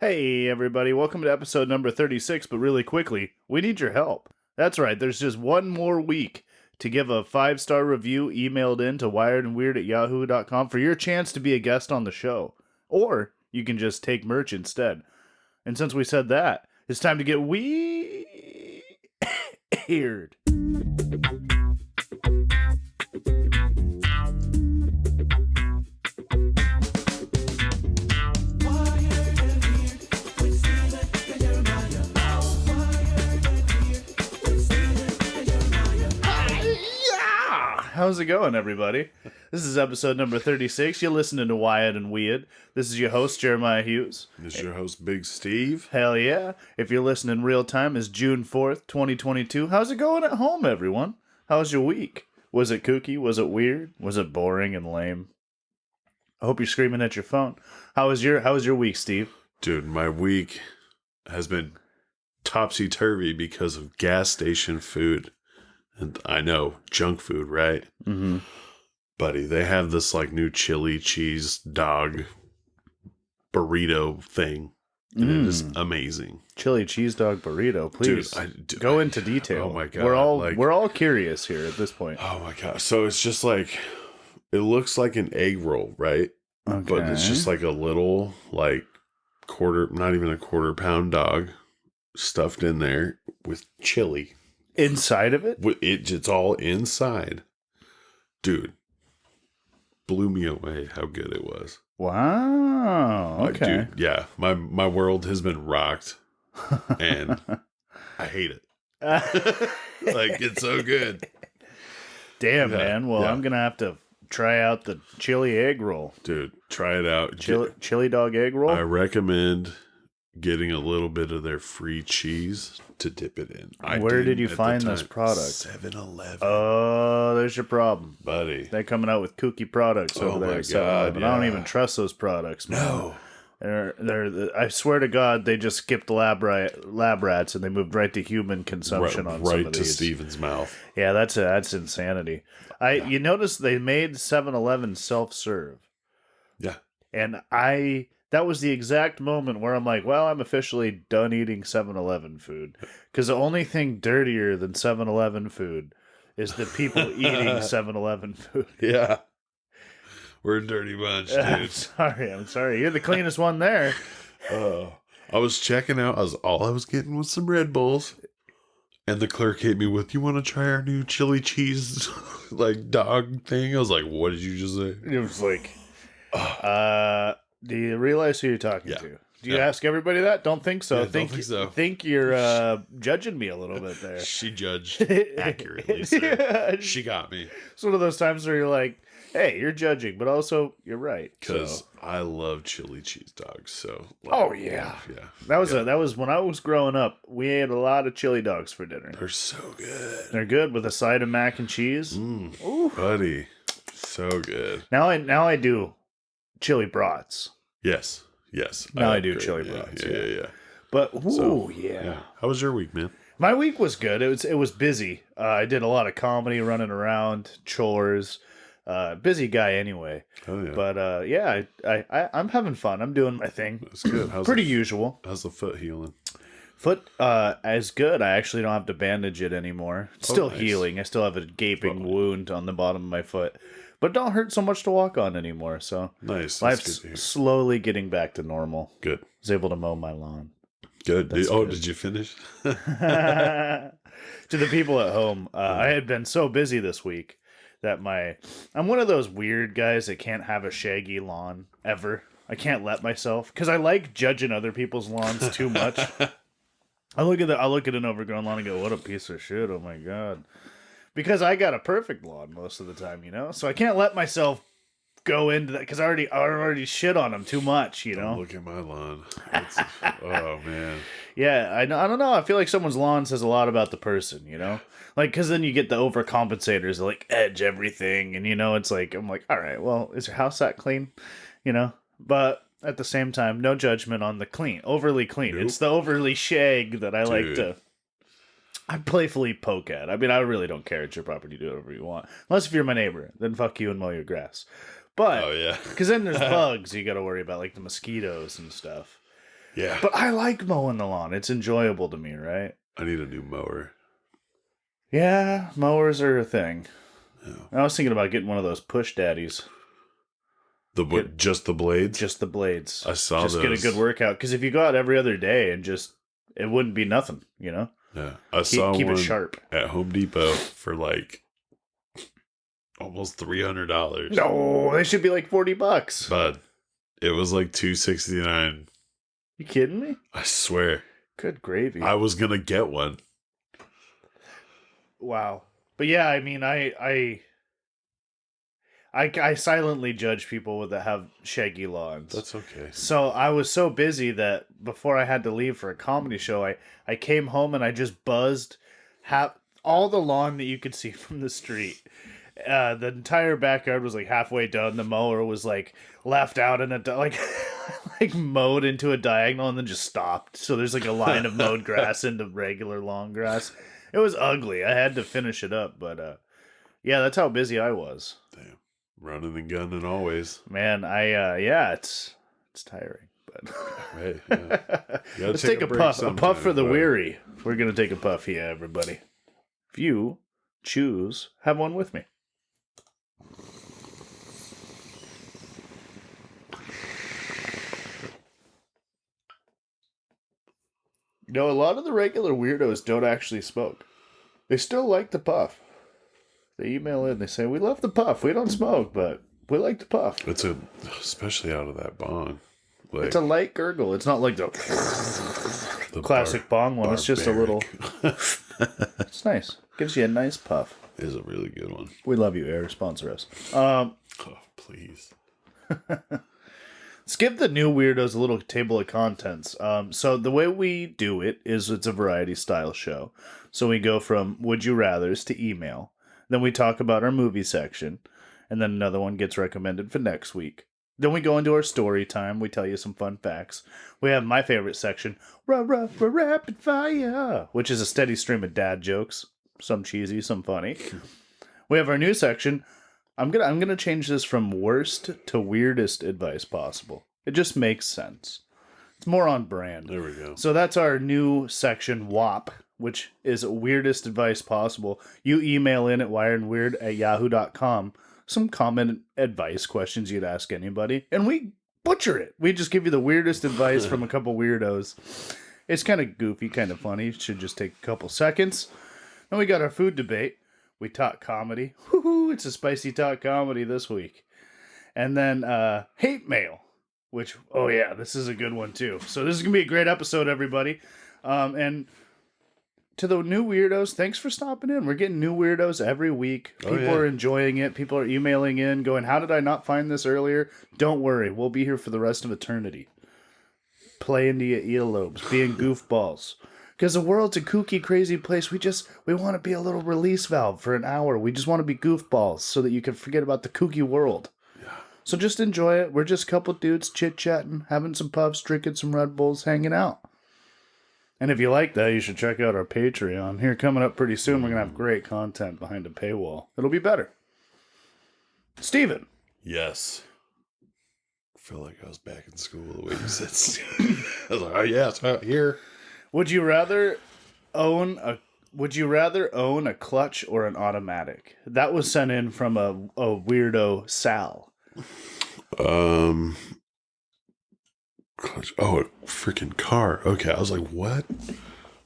Hey, everybody, welcome to episode number 36, but really quickly, we need your help. That's right, there's just one more week to give a 5-star review emailed in to wiredandweird@yahoo.com for your chance to be a guest on the show. Or you can just take merch instead. And since we said that, it's time to get weird. How's it going, everybody? This is episode number 36. You're listening to Wired and Weird. This is your host, Jeremiah Hughes. This is your host, Big Steve. Hell yeah. If you're listening real time, it's June 4th, 2022. How's it going at home, everyone? How's your week? Was it kooky? Was it weird? Was it boring and lame? I hope you're screaming at your phone. How was your week, Steve? Dude, my week has been topsy-turvy because of gas station food. And I know, junk food, right? Mm-hmm. Buddy, they have this like new chili cheese dog burrito thing. And it is amazing. Chili cheese dog burrito, please. Go into detail. Oh my God. We're all curious here at this point. Oh my God. So it's just like, it looks like an egg roll, right? Okay. But it's just like a little, like, not even a quarter pound dog stuffed in there with chili. Inside of it? It's all inside. Dude, blew me away how good it was. Wow. Okay. Dude, yeah, my world has been rocked, and I hate it. Like, it's so good. Damn, man. Well, I'm going to have to try out the chili egg roll. Dude, try it out. Chili dog egg roll? I recommend getting a little bit of their free cheese to dip it in. Where did you find this product? 7-Eleven. Oh, there's your problem, buddy. They're coming out with kooky products over there. My God, but I don't even trust those products, man. No. I swear to God, they just skipped lab rats and they moved right to human consumption on some of right to these. Steven's mouth. Yeah, that's insanity. You notice they made 7-Eleven self-serve. Yeah. And that was the exact moment where I'm like, well, I'm officially done eating 7-Eleven food. Because the only thing dirtier than 7-Eleven food is the people eating 7-Eleven food. Yeah. We're a dirty bunch, dude. I'm sorry. You're the cleanest one there. I was checking out. All I was getting was some Red Bulls. And the clerk hit me with, you want to try our new chili cheese like dog thing? I was like, what did you just say? It was like, do you realize who you're talking to? Do you ask everybody that? Don't think so. Yeah, don't think so. Think you're judging me a little bit there. She judged accurately, sir. She got me. It's one of those times where you're like, hey, you're judging, but also you're right. Because I love chili cheese dogs. So, yeah. That was when I was growing up. We ate a lot of chili dogs for dinner. They're so good. They're good with a side of mac and cheese. Buddy, so good. Now I do chili brats. Yes. Now I do chili brats. Yeah. But yeah. How was your week, man? My week was good. It was busy. I did a lot of comedy, running around, chores. Busy guy anyway. Oh yeah. But I'm having fun. I'm doing my thing. That's good. Pretty usual. How's the foot healing? Foot as good. I actually don't have to bandage it anymore. It's still nice. healing. I still have a gaping wound on the bottom of my foot. But it don't hurt so much to walk on anymore. So nice. Life's slowly getting back to normal. Good. I was able to mow my lawn. Good. Good. Did you finish? To the people at home, I had been so busy this week that I'm one of those weird guys that can't have a shaggy lawn ever. I can't let myself because I like judging other people's lawns too much. I look at an overgrown lawn and go, "What a piece of shit! Oh my God!" Because I got a perfect lawn most of the time, so I can't let myself go into that because I already shit on them too much, Don't look at my lawn. Oh man. Yeah, I don't know. I feel like someone's lawn says a lot about the person, Like, because then you get the overcompensators that, like, edge everything, and, it's like, I'm like, all right, well, is your house that clean? But at the same time, no judgment on the overly clean. Nope. It's the overly shag that I like to... I playfully poke at. I mean, I really don't care. It's your property. Do whatever you want. Unless if you're my neighbor, then fuck you and mow your grass. But, because then there's bugs you got to worry about, like the mosquitoes and stuff. Yeah. But I like mowing the lawn. It's enjoyable to me, right? I need a new mower. Yeah, mowers are a thing. Yeah. I was thinking about getting one of those push daddies. Just the blades? Just the blades. I saw just those. Get a good workout. Because if you go out every other day and it wouldn't be nothing, you know? Yeah. I saw keep one it sharp. at Home Depot for like almost $300. No, they should be like $40. But it was like $269. You kidding me? I swear. Good gravy. I was gonna get one. Wow. But yeah, I mean, I silently judge people that have shaggy lawns. That's okay. So I was so busy that before I had to leave for a comedy show, I came home and I just buzzed all the lawn that you could see from the street. The entire backyard was like halfway done. The mower was like left out in like mowed into a diagonal and then just stopped. So there's like a line of mowed grass into regular long grass. It was ugly. I had to finish it up, but yeah, that's how busy I was. Damn. Running and gunning always. Man, yeah, it's tiring, but Right, yeah. Let's take a puff. A puff for the weary. We're gonna take a puff here, everybody. If you choose, have one with me. You know, a lot of the regular weirdos don't actually smoke. They still like the puff. They email in, they say, we love the puff. We don't smoke, but we like the puff. Especially out of that bong. Like, It's a light gurgle. It's not like the classic bong one. It's just a little... It's nice. Gives you a nice puff. Is a really good one. We love you, Air. Sponsor us. Oh, please. Let's give the new weirdos a little table of contents. So the way we do it is it's a variety style show. So we go from Would You Rathers to email. Then we talk about our movie section. And then another one gets recommended for next week. Then we go into our story time. We tell you some fun facts. We have my favorite section, Rapid Fire, which is a steady stream of dad jokes. Some cheesy, some funny. We have our new section. I'm gonna change this from worst to weirdest advice possible. It just makes sense. It's more on brand. There we go. So that's our new section, WAP, which is weirdest advice possible. You email in at wiredandweird@yahoo.com some common advice questions you'd ask anybody, and we butcher it. We just give you the weirdest advice from a couple weirdos. It's kind of goofy, kind of funny. It should just take a couple seconds. Then we got our food debate. We talk comedy. Woohoo! It's a spicy talk comedy this week. And then hate mail, which, oh yeah, this is a good one too. So this is going to be a great episode, everybody. And to the new weirdos, thanks for stopping in. We're getting new weirdos every week. People are enjoying it. People are emailing in going, how did I not find this earlier? Don't worry. We'll be here for the rest of eternity. Play into your earlobes. Being goofballs. Because the world's a kooky, crazy place. We want to be a little release valve for an hour. We just want to be goofballs so that you can forget about the kooky world. Yeah. So just enjoy it. We're just a couple dudes chit-chatting, having some puffs, drinking some Red Bulls, hanging out. And if you like that, you should check out our Patreon. Here, coming up pretty soon, we're going to have great content behind a paywall. It'll be better. Steven. Yes. I feel like I was back in school the way you said. I was like, oh yeah, it's out here. Would you rather own a clutch or an automatic? That was sent in from a weirdo Sal. Clutch. Oh, a freaking car. Okay, I was like, what?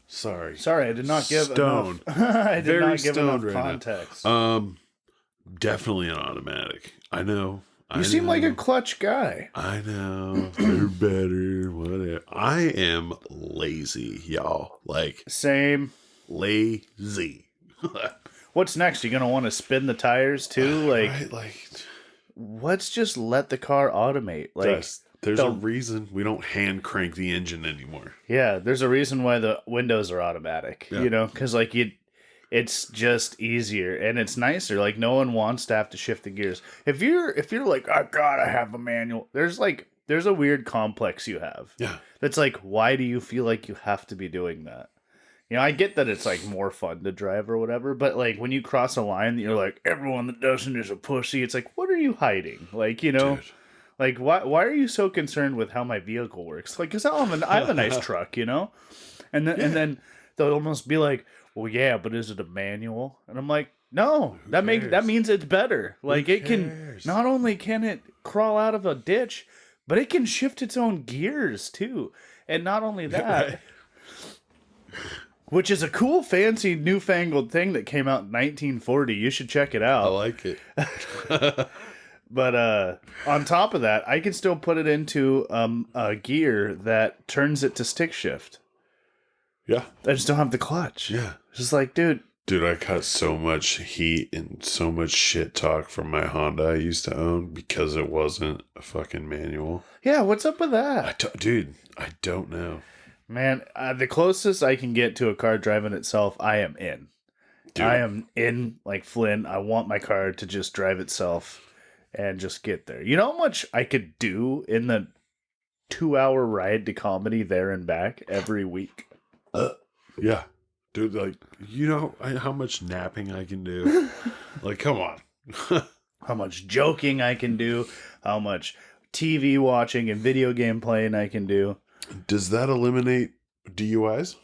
Sorry, I did not give Stone. enough. I did Very not give enough stoned right context. now. Definitely an automatic. I know. You seem like a clutch guy. I know. They're better. Whatever. I am lazy, y'all. Like, Same. lazy. What's next? You gonna want to spin the tires too? Right, let's just let the car automate. Like, there's a reason we don't hand crank the engine anymore. yeah, there's a reason why the windows are automatic. Yeah. You know, because it's just easier and it's nicer. Like, no one wants to have to shift the gears. If you're like, I gotta have a manual, there's a weird complex you have. Yeah. That's like, why do you feel like you have to be doing that? You know, I get that it's like more fun to drive or whatever, but like when you cross a line, you're like, everyone that doesn't is a pussy. It's like, what are you hiding? Like, you know, Dude. Like, why are you so concerned with how my vehicle works? Like, because I have a nice truck, you know? And then they'll almost be like, well, yeah, but is it a manual? And I'm like, no, Who that cares? means it's better. Like, it can, cares? not only can it crawl out of a ditch, but it can shift its own gears too. And not only that, Right. which is a cool, fancy, newfangled thing that came out in 1940. You should check it I out. like it. But on top of that, I can still put it into a gear that turns it to stick shift. Yeah. I just don't have the clutch. Yeah. It's just like, dude. Dude, I got so much heat and so much shit talk from my Honda I used to own because it wasn't a fucking manual. Yeah, what's up with that? Dude, I don't know. Man, the closest I can get to a car driving itself, I am in. Dude. I am in like Flynn. I want my car to just drive itself and just get there. You know how much I could do in the 2-hour ride to comedy there and back every week? Yeah. Dude, like, you know how much napping I can do? Like, come on. How much joking I can do, how much TV watching and video game playing I can do. Does that eliminate DUIs?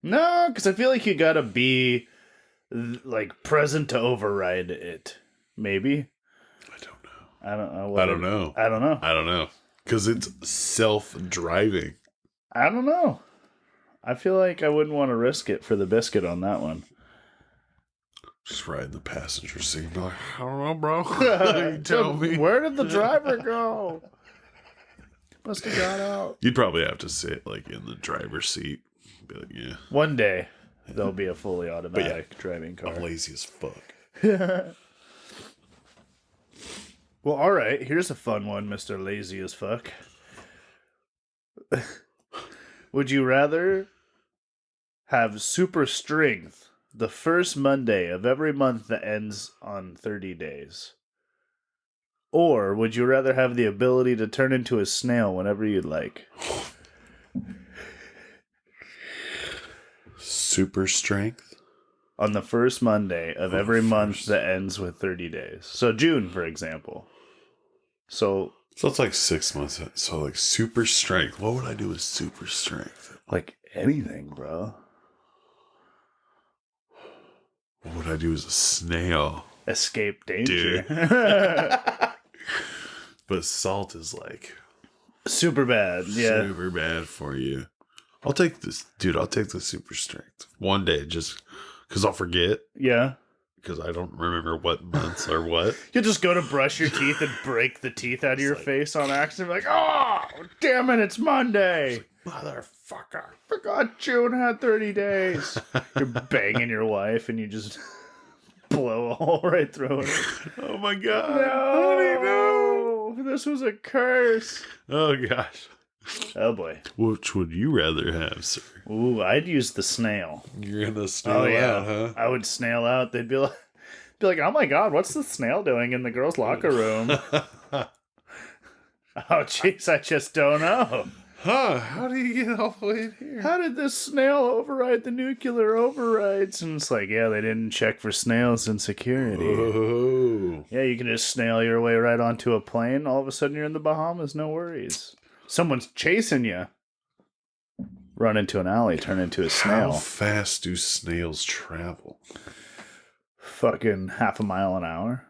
No, because I feel like you gotta be like present to override it. Maybe. I don't know. I don't know. I don't know. I don't know. I don't know. Because it's self-driving. I don't know. I feel like I wouldn't want to risk it for the biscuit on that one. Just ride in the passenger seat and be like, I don't know, bro. You tell me. Where did the driver go? Must have got out. You'd probably have to sit like in the driver's seat. Be like, yeah. One day, there'll be a fully automatic driving car. I'm lazy as fuck. Well, all right. Here's a fun one, Mr. Lazy as fuck. Would you rather have super strength the first Monday of every month that ends on 30 days? Or would you rather have the ability to turn into a snail whenever you'd like? Super strength? On the first Monday of every month that ends with 30 days. So June, for example. So it's like 6 months. So like super strength. What would I do with super strength? like anything, bro. What would I do as a snail? Escape danger. But salt is like super bad. Yeah. super bad for you. I'll take this, dude. I'll take the super strength one day just because I'll forget. Yeah. Because I don't remember what months or what. You just go to brush your teeth and break the teeth out of your face on accident. Like, oh, damn it, it's Monday. Motherfucker. Forgot June had 30 days. You're banging your wife and you just blow a hole right through it. Oh my god. No. This was a curse. Oh gosh. Oh boy. Which would you rather have, sir? Ooh, I'd use the snail. You're gonna snail out, huh? I would snail out. They'd be like, oh my god, what's the snail doing in the girls' locker room? Oh jeez, I just don't know. Huh? How do you get all the way in here? How did this snail override the nuclear overrides? And it's like, yeah, they didn't check for snails in security. Oh. Yeah, you can just snail your way right onto a plane. All of a sudden, you're in the Bahamas. No worries. Someone's chasing you. Run into an alley, turn into a snail. How fast do snails travel? Fucking half a mile an hour.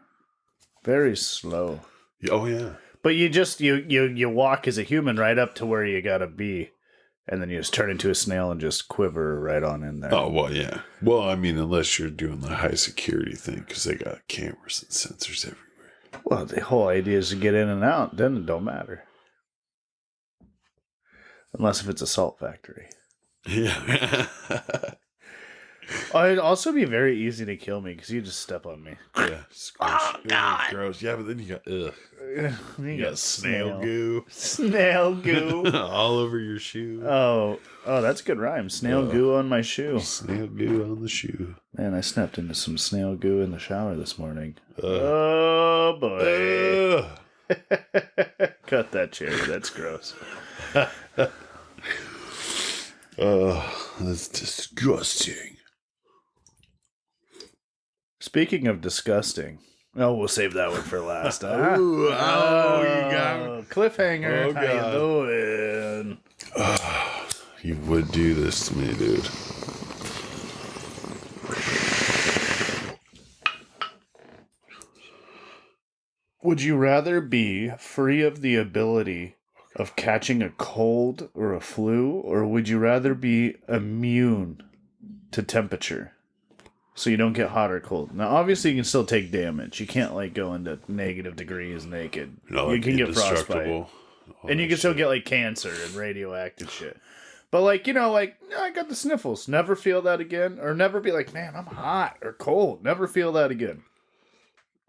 Very slow. Oh yeah. But you just you walk as a human right up to where you gotta be, and then you just turn into a snail and just quiver right on in there. Oh well, yeah. Well, I mean, unless you're doing the high security thing, because they got cameras and sensors everywhere. Well, the whole idea is to get in and out. Then it don't matter. Unless if it's a salt factory. Yeah. Oh, it'd also be very easy to kill me because you just step on me. Yeah. Oh God. Gross. Yeah, but then you got you got snail goo. Snail goo. All over your shoe. Oh, that's a good rhyme. Snail goo on my shoe. Snail goo on the shoe. Man, I stepped into some snail goo in the shower this morning. Oh boy. Cut that, Cherry. That's gross. Oh, that's disgusting. Speaking of disgusting, Oh, we'll save that one for last. Ooh, oh, you got me. Cliffhanger. Oh, How God. you doing? You would do this to me, dude. Would you rather be free of the ability of catching a cold or a flu, or would you rather be immune to temperature? So you don't get hot or cold. Now, obviously, you can still take damage. You can't, like, go into negative degrees naked. No, You like can get frostbite. indestructible. All And you that can still shit. get, like, cancer and radioactive shit. But, like, you know, like, I got the sniffles. Never feel that again. Or never be like, man, I'm hot or cold. Never feel that again.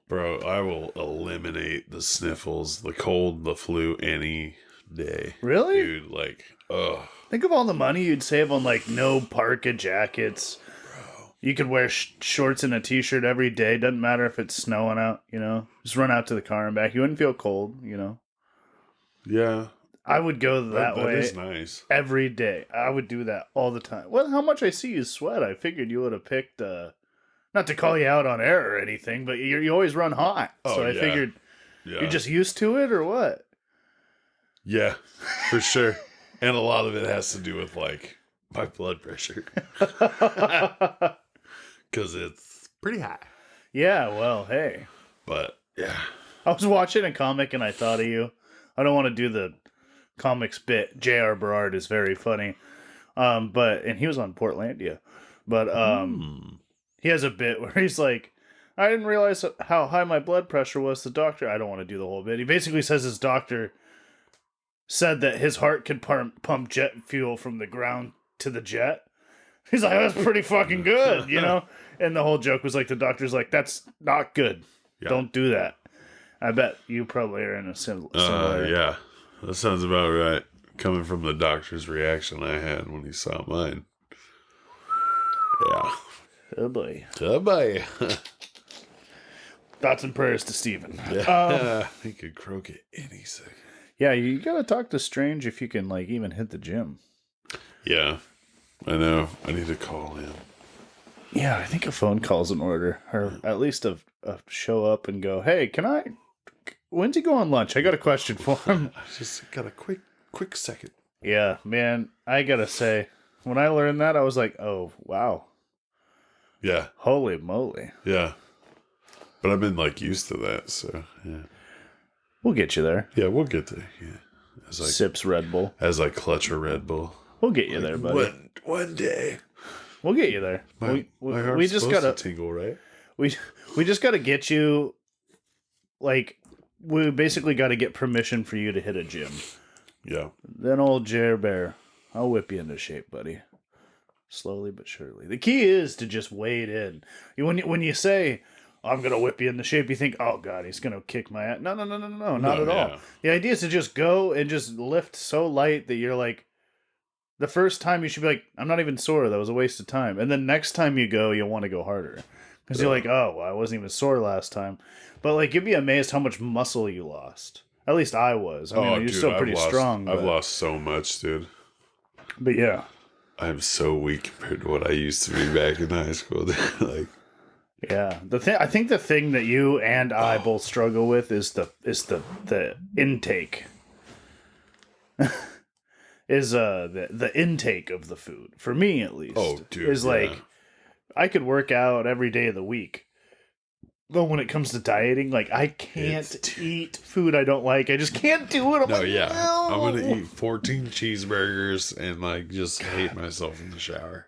Bro, I will eliminate the sniffles, the cold, the flu any day. Really? Dude, like, ugh. Think of all the money you'd save on, like, no parka jackets. Bro. You could wear shorts and a t-shirt every day. Doesn't matter if it's snowing out, you know. Just run out to the car and back. You wouldn't feel cold, you know. Yeah. I would go that way. That is nice. Every day. I would do that all the time. Well, how much I see you sweat, I figured you would have picked, not to call you out on air or anything, but you always run hot. Oh, so I yeah. figured Yeah. you're just used to it or what? Yeah, for sure. And a lot of it has to do with, like, my blood pressure. Because it's pretty high. Yeah, well, hey. But, yeah. I was watching a comic and I thought of you. I don't want to do the comics bit. J.R. Berard is very funny. And he was on Portlandia. But he has a bit where he's like, I didn't realize how high my blood pressure was. The doctor, I don't want to do the whole bit. He basically says his doctor said that his heart could pump jet fuel from the ground to the jet. He's like, that's pretty fucking good, you know? And the whole joke was like, the doctor's like, that's not good. Yeah. Don't do that. I bet you probably are in a similar... Yeah, that sounds about right. Coming from the doctor's reaction I had when he saw mine. Yeah. Oh boy. Oh, boy. Thoughts and prayers to Steven. Yeah. He could croak at any second. Yeah, you gotta talk to Strange if you can, like, even hit the gym. Yeah. I know. I need to call him. Yeah, I think a phone call's in order. Or at least a show up and go, hey, when's he go on lunch? I got a question for him. I just got a quick second. Yeah, man, I gotta say, when I learned that, I was like, oh, wow. Yeah. Holy moly. Yeah. But I've been, like, used to that, so, yeah. We'll get you there. Yeah, we'll get there. Yeah. Sips Red Bull. As I clutch a Red Bull. We'll get you there, buddy. One day. We'll get you there. My heart's we just supposed gotta to tingle, right? we just gotta get you, like, we basically gotta get permission for you to hit a gym. Yeah. Then old Jer Bear, I'll whip you into shape, buddy. Slowly but surely. The key is to just wade in. When you say, I'm going to whip you into shape, you think, oh, God, he's going to kick my ass. No, not at all. The idea is to just go and just lift so light that you're like, the first time you should be like, I'm not even sore. That was a waste of time. And then next time you go, you'll want to go harder. Because you're like, oh, well, I wasn't even sore last time. But, like, you'd be amazed how much muscle you lost. At least I was. I mean, you're still pretty strong. I've lost so much, dude. But, yeah. I'm so weak compared to what I used to be back in high school. Like, yeah, I think the thing that you and I both struggle with is the intake. The intake of the food, for me at least. Oh, dude, is like, I could work out every day of the week, but when it comes to dieting, like, I can't eat food I don't like. I just can't do it. I'm gonna eat 14 cheeseburgers and, like, just hate myself in the shower.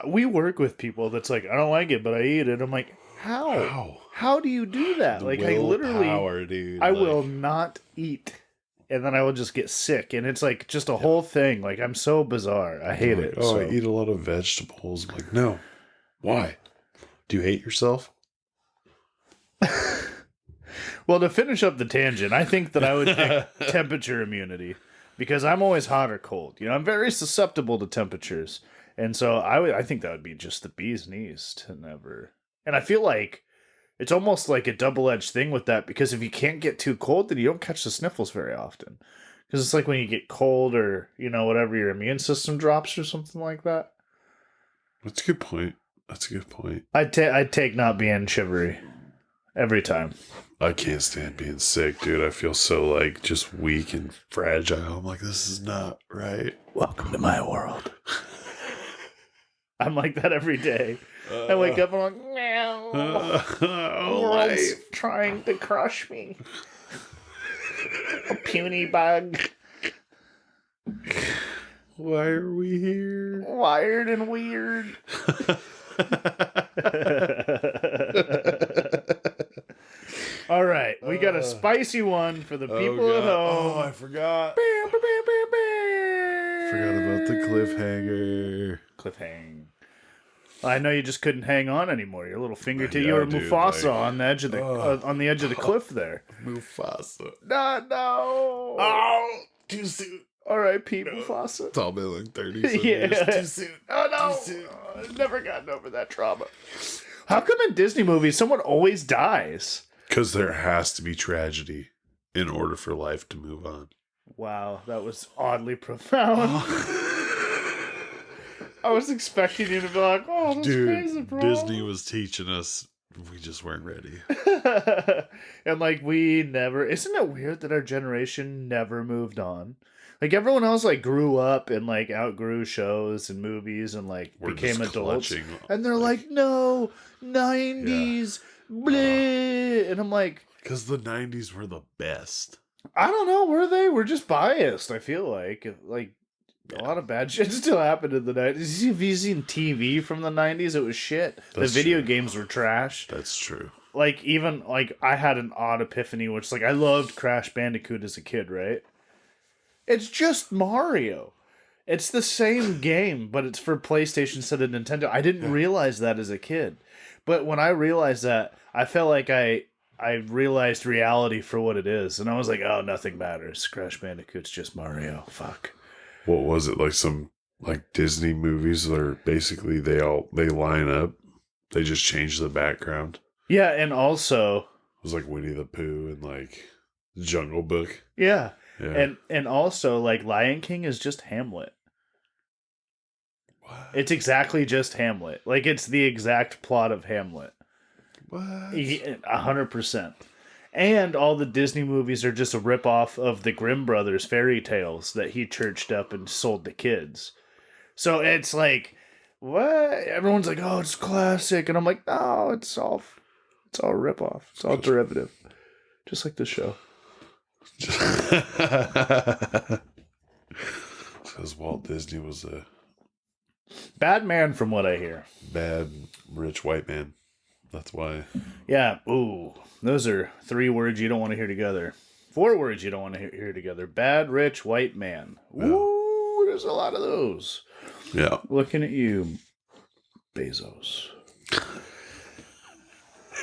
We work with people that's like, I don't like it, but I eat it. I'm like, how? How do you do that? Like, I literally, dude. I will not eat, and then I will just get sick, and it's like just a whole thing. Like, I'm so bizarre. I hate it. Oh, I eat a lot of vegetables. I'm like, no. Why? Do you hate yourself? Well, to finish up the tangent, I think that I would pick temperature immunity, because I'm always hot or cold. You know, I'm very susceptible to temperatures, and so I think that would be just the bee's knees to never. And I feel like it's almost like a double-edged thing with that, because if you can't get too cold, then you don't catch the sniffles very often. Because it's like when you get cold, or, you know, whatever, your immune system drops or something like that. That's a good point. I'd take not being shivery. Every time. I can't stand being sick, dude. I feel so like just weak and fragile. I'm like, this is not right. Welcome to my world. I'm like that every day. I wake up and I'm like, meow. The world's trying to crush me. A puny bug. Why are we here? Wired and weird. All right, we got a spicy one for the people at home. Oh, I forgot. Forgot about the cliffhanger. Cliffhang. I know you just couldn't hang on anymore. Your little fingertip. Yeah, You were dude, Mufasa like- on the edge of the on the edge of the cliff there. Mufasa. No. Oh, too soon. R.I.P. Mufasa. It's all been like 30 some Yeah. years. Too soon. Oh no! Too soon. I've never gotten over that trauma. How come in Disney movies someone always dies? Because there has to be tragedy in order for life to move on. Wow, that was oddly profound. I was expecting you to be like, "Oh, that's crazy, Dude, bro." Disney was teaching us. We just weren't ready. And like we never. Isn't it weird that our generation never moved on? Like everyone else, like grew up and like outgrew shows and movies and like We're became just adults, clutching, and they're like, "No, 90s, bleh," and I'm like, because the 90s were the best. I don't know, were they? We're just biased. I feel like a lot of bad shit still happened in the 90s. Have you seen TV from the 90s? It was shit. That's the video true. games were trash. That's true. Like even like I had an odd epiphany, which like I loved Crash Bandicoot as a kid, right? It's just Mario. It's the same game, but it's for PlayStation instead of Nintendo. I didn't realize that as a kid. But when I realized that, I felt like I realized reality for what it is. And I was like, oh, nothing matters. Crash Bandicoot's just Mario. Fuck. What was it? Like some like Disney movies that are basically they line up. They just change the background. Yeah, and also... It was like Winnie the Pooh and like Jungle Book. Yeah. Yeah. And also, like, Lion King is just Hamlet. What? It's exactly just Hamlet. Like, it's the exact plot of Hamlet. What? 100%. And all the Disney movies are just a ripoff of the Grimm brothers' fairy tales that he churched up and sold to kids. So it's like, what? Everyone's like, oh, it's classic. And I'm like, no, it's all a ripoff. It's all derivative. Just like the show. Because Walt Disney was a Bad man from what I hear. bad rich white man. That's why. Yeah. Ooh. Those are 3 words you don't want to hear together. 4 words you don't want to hear together. Bad, rich, white man. Ooh, there's a lot of those. Yeah. Looking at you, Bezos.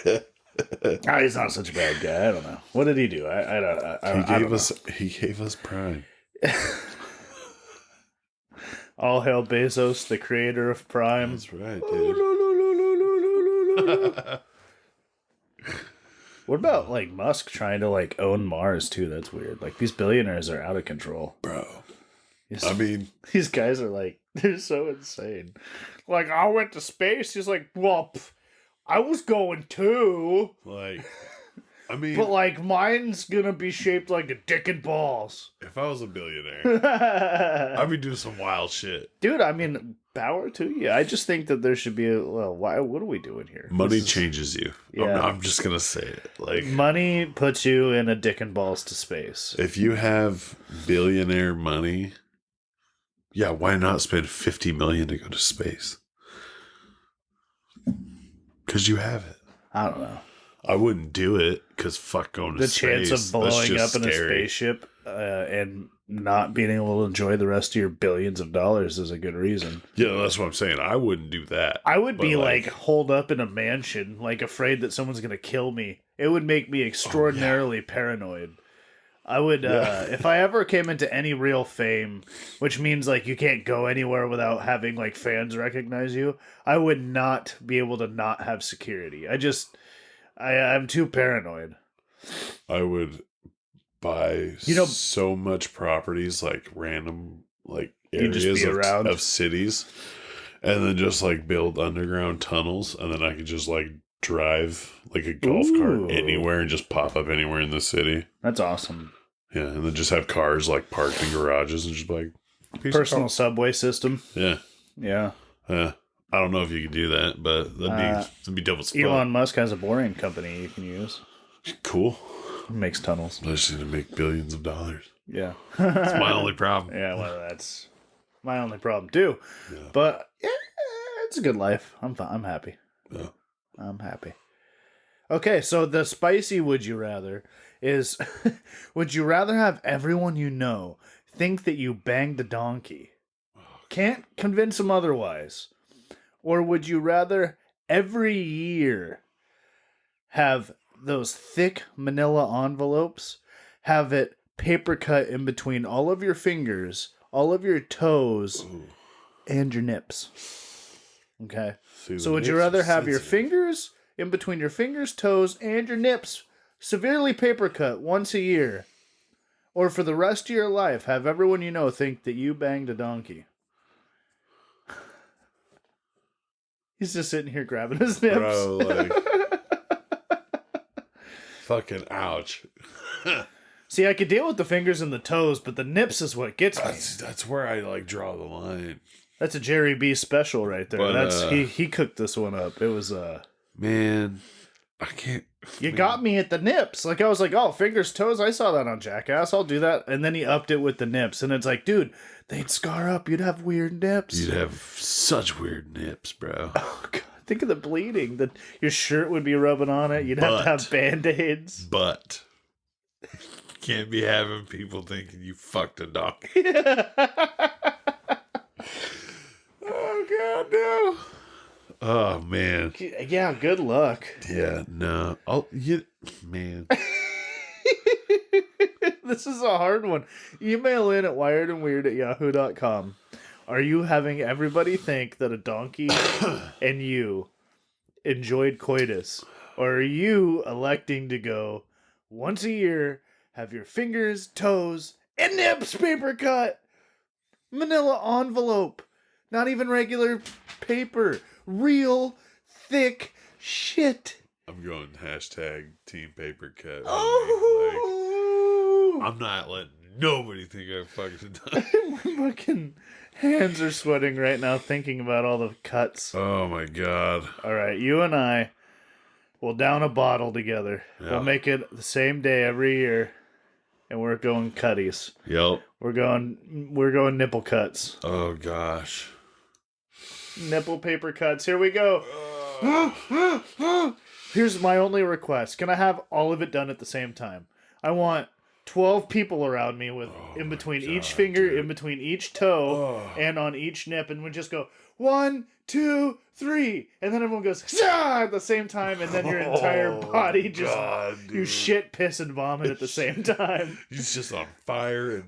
He's not such a bad guy. I don't know. What did he do? I don't know. He gave us Prime. All hail Bezos, the creator of Prime. That's right, Oh, dude. What about like Musk trying to like own Mars too? That's weird. Like these billionaires are out of control. Bro. These, I mean, these guys are like, they're so insane. Like, I went to space. He's like, well, I was going too. like, I mean, But like, mine's gonna be shaped like a dick and balls. if I was a billionaire, I'd be doing some wild shit. Dude, I mean, power to you. I just think that there should be why? What are we doing here? Money This is- changes you. Yeah. I'm just gonna say it. Like, Money puts you in a dick and balls to space. if you have billionaire money, yeah, why not spend $50 million to go to space? Because you have it. I don't know. I wouldn't do it because fuck going to The space. chance of That's blowing just up in a scary. spaceship and not being able to enjoy the rest of your billions of dollars is a good reason. Yeah, that's what I'm saying. I wouldn't do that. I would But, be like holed up in a mansion, like afraid that someone's going to kill me. It would make me extraordinarily paranoid. I would, if I ever came into any real fame, which means like you can't go anywhere without having like fans recognize you, I would not be able to not have security. I'm too paranoid. I would buy so much properties, like random like You'd just areas be around. of cities, and then just like build underground tunnels, and then I could just like drive like a golf cart Ooh. anywhere and just pop up anywhere in the city. That's awesome. Yeah, and then just have cars like parked in garages and just like Personal subway system. Yeah. Yeah. I don't know if you can do that, but that'd be dope as fuck. Elon Musk has a boring company you can use. Cool. Makes tunnels. I just need to make billions of dollars. Yeah. That's my only problem. Yeah, well, that's my only problem too. Yeah. But yeah, it's a good life. I'm happy. Yeah. I'm happy. Okay, so the spicy would you rather is would you rather have everyone you know think that you banged a donkey? Can't convince them otherwise. Or would you rather every year have those thick manila envelopes, have it paper cut in between all of your fingers, all of your toes, and your nips? Okay. So would you rather have your fingers in between your fingers, toes, and your nips severely paper cut once a year? Or for the rest of your life, have everyone you know think that you banged a donkey? He's just sitting here grabbing his nips. Bro, like, fucking ouch. See, I could deal with the fingers and the toes, but the nips is what gets me. That's where I like draw the line. That's a Jerry B special right there. But, he cooked this one up. It was man, I can't. You got me at the nips. Like I was like, oh, fingers, toes. I saw that on Jackass. I'll do that. And then he upped it with the nips, and it's like, dude, they'd scar up. You'd have weird nips. You'd have such weird nips, bro. Oh God, think of the bleeding. That your shirt would be rubbing on it. You'd have to have Band-Aids. But can't be having people thinking you fucked a dog. Oh God, no. Oh man. Yeah, good luck. Yeah, no. Man. This is a hard one. Email in at wiredandweird@yahoo.com. Are you having everybody think that a donkey and you enjoyed coitus? Or are you electing to go once a year, have your fingers, toes, and nips paper cut? Manila envelope. Not even regular paper. Real thick shit. I'm going hashtag team paper cut. Oh. Like, I'm not letting nobody think I fucking done. My fucking hands are sweating right now thinking about all the cuts. Oh my God. All right, you and I will down a bottle together. Yeah. We'll make it the same day every year, and we're going cutties. Yep. We're going nipple cuts. Oh gosh. Nipple paper cuts. Here we go. Here's my only request. Can I have all of it done at the same time? I want 12 people around me with in between each finger, dude. In between each toe, and on each nip, and we just go 1, 2, 3, and then everyone goes at the same time, and then your entire body just you shit, piss, and vomit at the same time. He's just on fire.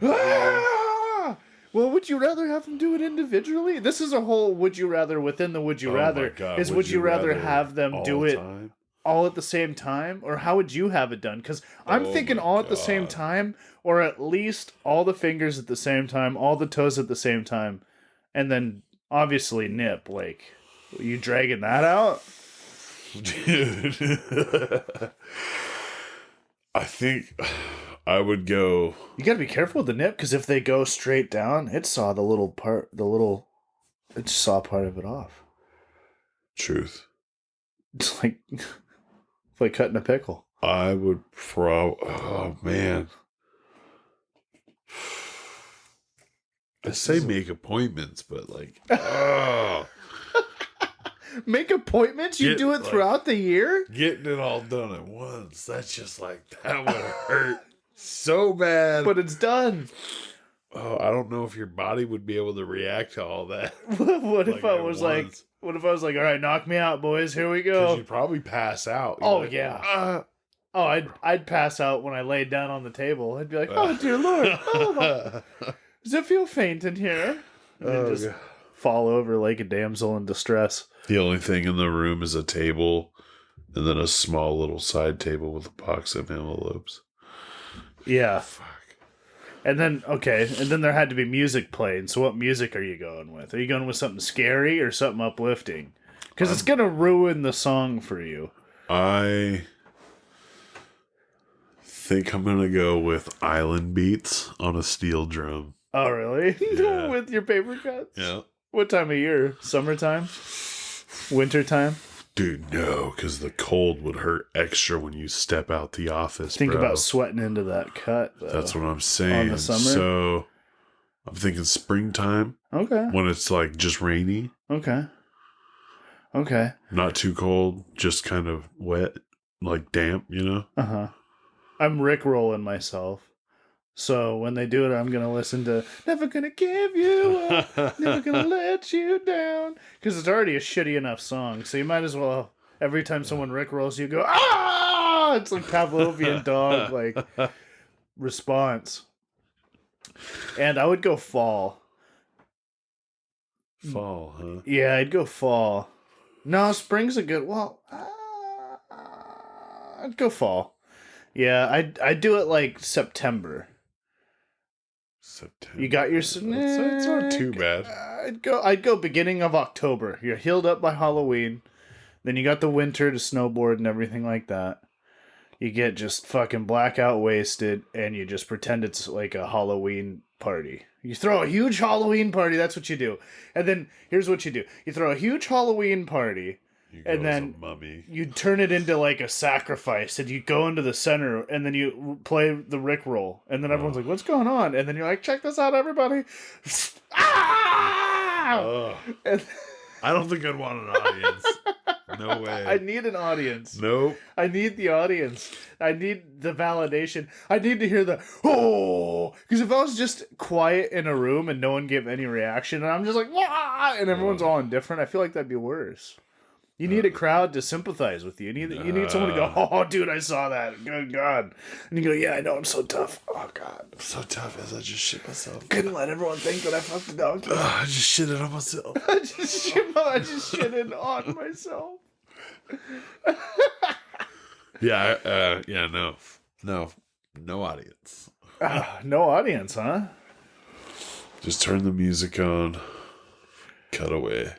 Well, would you rather have them do it individually? This is a whole would you rather within the would you rather. Is would you rather have them do it all at the same time? Or how would you have it done? Because I'm thinking all at the same time, or at least all the fingers at the same time, all the toes at the same time, and then obviously nip. Like, you dragging that out? Dude. I think I would go. You gotta be careful with the nip, because if they go straight down, it saw the little part, it saw part of it off. Truth. It's like cutting a pickle. I would oh man. I say make appointments, but like, Make appointments? You do it throughout the year? Getting it all done at once. That's just like, that would hurt so bad. But it's done. Oh, I don't know if your body would be able to react to all that. What if I was like, all right, knock me out, boys. Here we go. Because you'd probably pass out. Oh, yeah. I'd pass out when I laid down on the table. I'd be like, oh, dear Lord. Oh, does it feel faint in here? And then just fall over like a damsel in distress. The only thing in the room is a table and then a small little side table with a box of envelopes. Yeah. Fuck. And then there had to be music playing. So what music are you going with? Are you going with something scary or something uplifting? Because it's going to ruin the song for you. I think I'm gonna go with Island Beats on a steel drum. Oh, really? Yeah. With your paper cuts? Yeah. What time of year? Summertime? Wintertime? Dude, no, because the cold would hurt extra when you step out the office. Think bro. about sweating into that cut, though. That's what I'm saying. On the summer? So I'm thinking springtime Okay. when it's like just rainy, Okay. not too cold, just kind of wet, like damp, you know? Uh-huh. I'm rickrolling myself. So when they do it, I'm going to listen to Never Gonna Give You Up, Never Gonna Let You Down. Because it's already a shitty enough song. So you might as well, every time someone rickrolls you, go, ah! It's like Pavlovian dog, like, response. And I would go fall. Fall, huh? Yeah, I'd go fall. No, spring's a good, well, I'd go fall. Yeah, I'd do it like September. September. You got your snack. It's not too bad. I'd go beginning of October. You're healed up by Halloween. Then you got the winter to snowboard and everything like that. You get just fucking blackout wasted and you just pretend it's like a Halloween party. You throw a huge Halloween party, that's what you do. And then here's what you do. You throw a huge Halloween party You go and as then a mummy. you turn it into like a sacrifice and you go into the center and then you play the Rickroll and then everyone's like, what's going on? And then you're like, check this out, everybody. Ah! And I don't think I'd want an audience. No way. I need an audience. Nope. I need the audience. I need the validation. I need to hear the, oh! Because if I was just quiet in a room and no one gave any reaction and I'm just like, ah! And everyone's all indifferent, I feel like that'd be worse. You need a crowd to sympathize with you. You need someone to go, oh, dude, I saw that. Good God. And you go, yeah, I know, I'm so tough. Oh, God. I'm so tough as I just shit myself. Couldn't let everyone think that I fucked a donkey. I just shit it on myself. I just shit it on myself. No audience. No audience, huh? Just turn the music on. Cut away.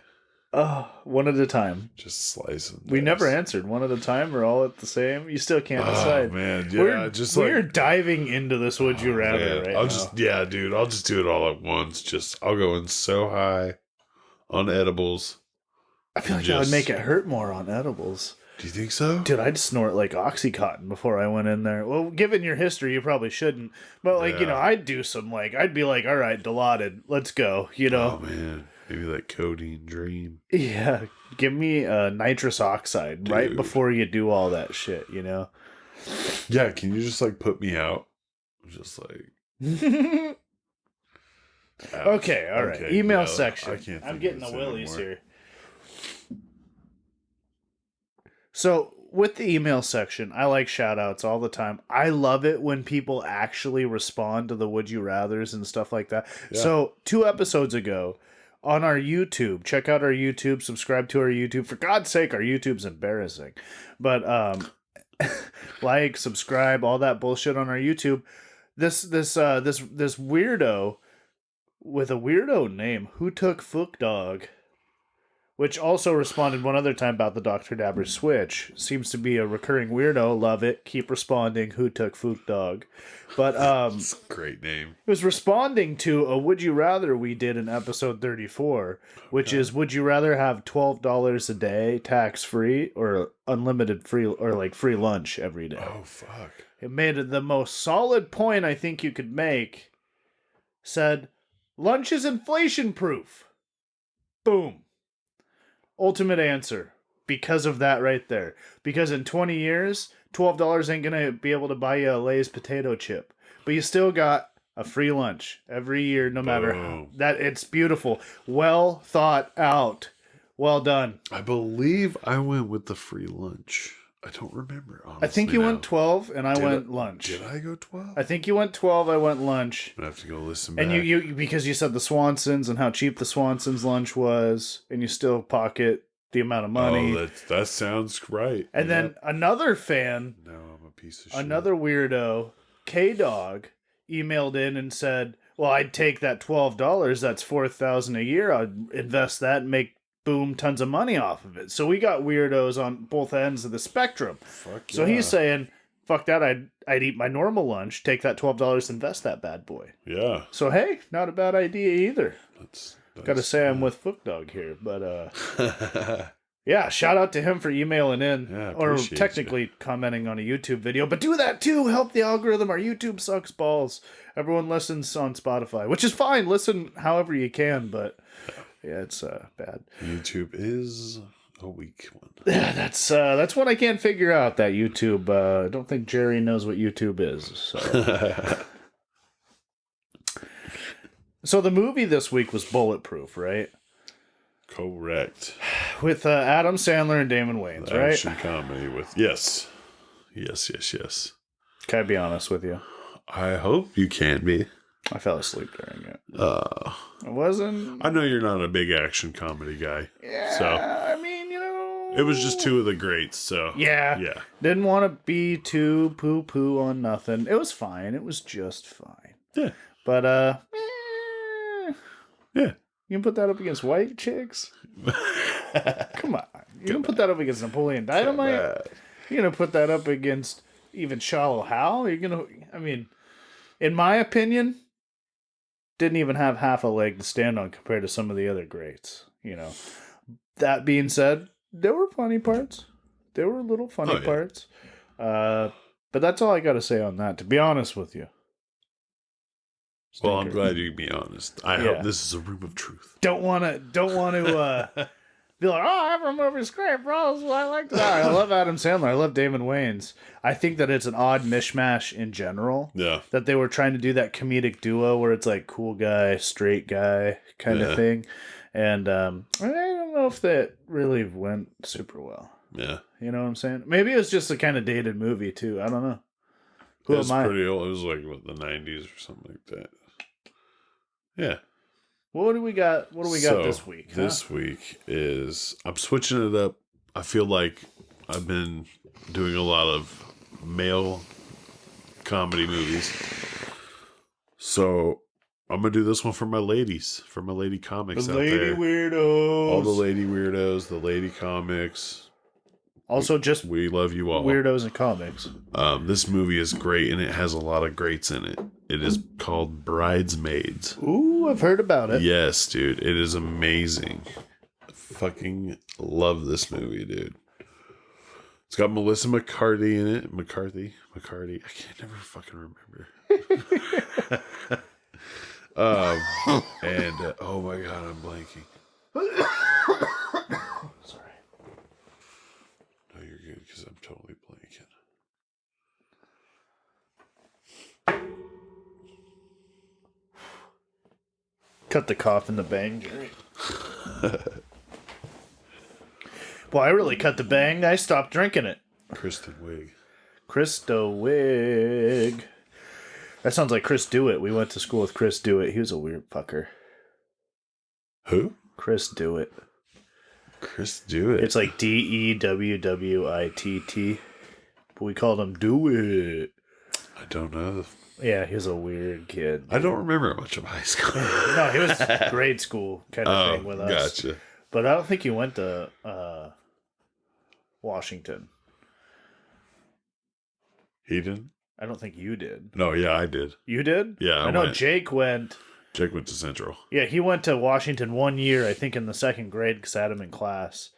One at a time. Just slice and We dice. never answered one at a time or all at the same. You still can't decide. Oh man, yeah, we're diving into this would you rather man. right I'll now. dude, I'll just do it all at once. I'll go in so high on edibles. I feel like that would make it hurt more on edibles. Do you think so? Dude, I'd snort like Oxycontin before I went in there. Well, given your history, you probably shouldn't. But I'd do some I'd be like, all right, Dilaudid, let's go. Oh man, maybe that codeine dream. Yeah, give me nitrous oxide right before you do all that shit. Yeah, can you just put me out? Just Okay, all right. Email no, section. I can't. I'm think getting of the this willies anymore. here. So with the email section, I like shout outs all the time. I love it when people actually respond to the would you rathers and stuff like that. Yeah. So 2 episodes ago on our YouTube, check out our YouTube, subscribe to our YouTube. For God's sake, our YouTube's embarrassing. But like, subscribe, all that bullshit on our YouTube. This weirdo with a weirdo name, Who Took Fook Dog, which also responded one other time about the Dr. Dabber Switch. Seems to be a recurring weirdo. Love it. Keep responding. Who Took Fook Dog? But It's a great name. it was responding to a Would You Rather we did in episode 34, which is, would you rather have $12 a day tax-free or unlimited free or free lunch every day? Oh fuck. It made it the most solid point I think you could make. Said, lunch is inflation proof. Boom. Ultimate answer. Because of that right there. Because in 20 years, $12 ain't going to be able to buy you a Lay's potato chip. But you still got a free lunch every year, no matter how. That it's beautiful. Well thought out. Well done. I believe I went with the free lunch. I don't remember, honestly. I think you went 12 and I went I- lunch. Did I go 12? I think you went 12, I went lunch. I have to go listen back. And you because you said the Swansons and how cheap the Swansons lunch was, and you still pocket the amount of money. Oh, that sounds right. And then another fan, No, I'm a piece of shit. another weirdo, K-Dog, emailed in and said, well, I'd take that $12. That's $4,000 a year. I'd invest that and make boom tons of money off of it. So we got weirdos on both ends of the spectrum. Fuck So yeah. he's saying, fuck that, I'd eat my normal lunch, take that $12, invest that bad boy. Yeah. So hey, not a bad idea either. That's Gotta say I'm with Foot Dog here, but yeah, shout out to him for emailing in, Yeah, or appreciate technically commenting on a YouTube video. But do that too. Help the algorithm. Our YouTube sucks balls. Everyone listens on Spotify, which is fine. Listen however you can, but yeah, it's bad. YouTube is a weak one. Yeah, that's what I can't figure out. That YouTube. I don't think Jerry knows what YouTube is. So. So the movie this week was Bulletproof, right? Correct. With Adam Sandler and Damon Wayans, right? Action comedy with yes. Can I be honest with you? I hope you can be. I fell asleep during it. It wasn't. I know you're not a big action comedy guy. Yeah. So I mean, you know. it was just two of the greats. So Yeah. yeah. Didn't want to be too poo on nothing. It was fine. It was just fine. Yeah. But Yeah. you can put that up against white chicks. Come on. You can put that up against Napoleon Dynamite. You're gonna put that up against even Shallow Hal. You're gonna. I mean, in my opinion, didn't even have half a leg to stand on compared to some of the other greats. You know. That being said, there were funny parts. There were little funny parts. But that's all I got to say on that. To be honest with you. Well, I'm glad you can be honest. I hope this is a room of truth. Don't want to be like, oh, every movie's great, bro. I like that. I love Adam Sandler. I love Damon Wayans. I think that it's an odd mishmash in general. Yeah. That they were trying to do that comedic duo where it's like cool guy, straight guy kind of thing. And I don't know if that really went super well. Yeah. You know what I'm saying? Maybe it was just a kind of dated movie, too. I don't know. It was pretty old. It was like, the 90s or something like that. Yeah. What do we got? What do we got this week? This week is I'm switching it up. I feel like I've been doing a lot of male comedy movies. So I'm gonna do this one for my ladies, for my lady comics the out lady there. weirdos. All the lady weirdos, the lady comics. Also, just we love you all. Weirdos and comics. This movie is great, and it has a lot of greats in it. It is called Bridesmaids. Ooh, I've heard about it. Yes, dude. It is amazing. I fucking love this movie, dude. It's got Melissa McCarthy in it. McCarthy. I can't never fucking remember. And oh my god, I'm blanking. Sorry. No, you're good because I'm totally blanking. Cut the cough and the bang, Jerry. Well, I really cut the bang. I stopped drinking it. Kristen Wiig. Christo Wig. That sounds like Chris Dewitt. We went to school with Chris Dewitt. He was a weird fucker. Who? Chris Dewitt. Chris Dewitt. It's like Dewwitt. But we called him Dewitt. I don't know. Yeah, he was a weird kid. I don't remember much of high school. No, he was grade school kind of thing with us. Gotcha. But I don't think he went to Washington. He didn't? I don't think you did. No, yeah, I did. You did? Yeah, I know went. Jake went. Jake went to Central. Yeah, he went to Washington 1 year, I think in the second grade because I had him in class.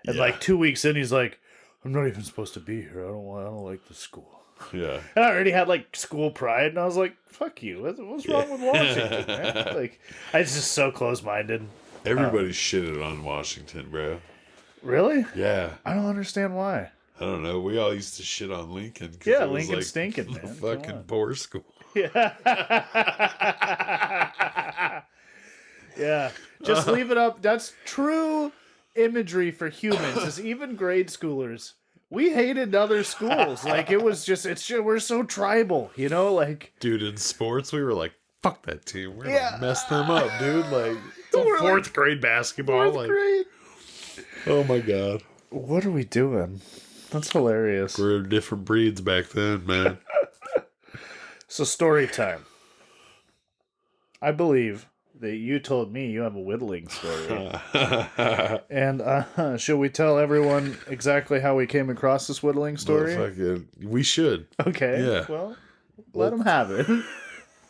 And Yeah. like 2 weeks in, he's like, I'm not even supposed to be here. I don't like the school. Yeah. And I already had like school pride, and I was like, "Fuck you! What's wrong with Washington, man?" Like, I was just so close-minded. Everybody shitted on Washington, bro. Really? Yeah. I don't understand why. I don't know. We all used to shit on Lincoln. Yeah, it was Lincoln's like stinking, a man. Come fucking on. poor school. Yeah. Yeah. Just leave it up. That's true imagery for humans. Is even grade schoolers. We hated other schools. Like we're so tribal, you know. Like, Dude, in sports, we were like, "Fuck that team. We're Yeah. gonna mess them up, dude." Like We're fourth grade basketball. fourth grade. Oh my god, What are we doing? That's hilarious. we're different breeds back then, man. So story time. I believe that you told me you have a whittling story. And should we tell everyone exactly how we came across this whittling story? We should. Okay. Yeah. Well, let them have it.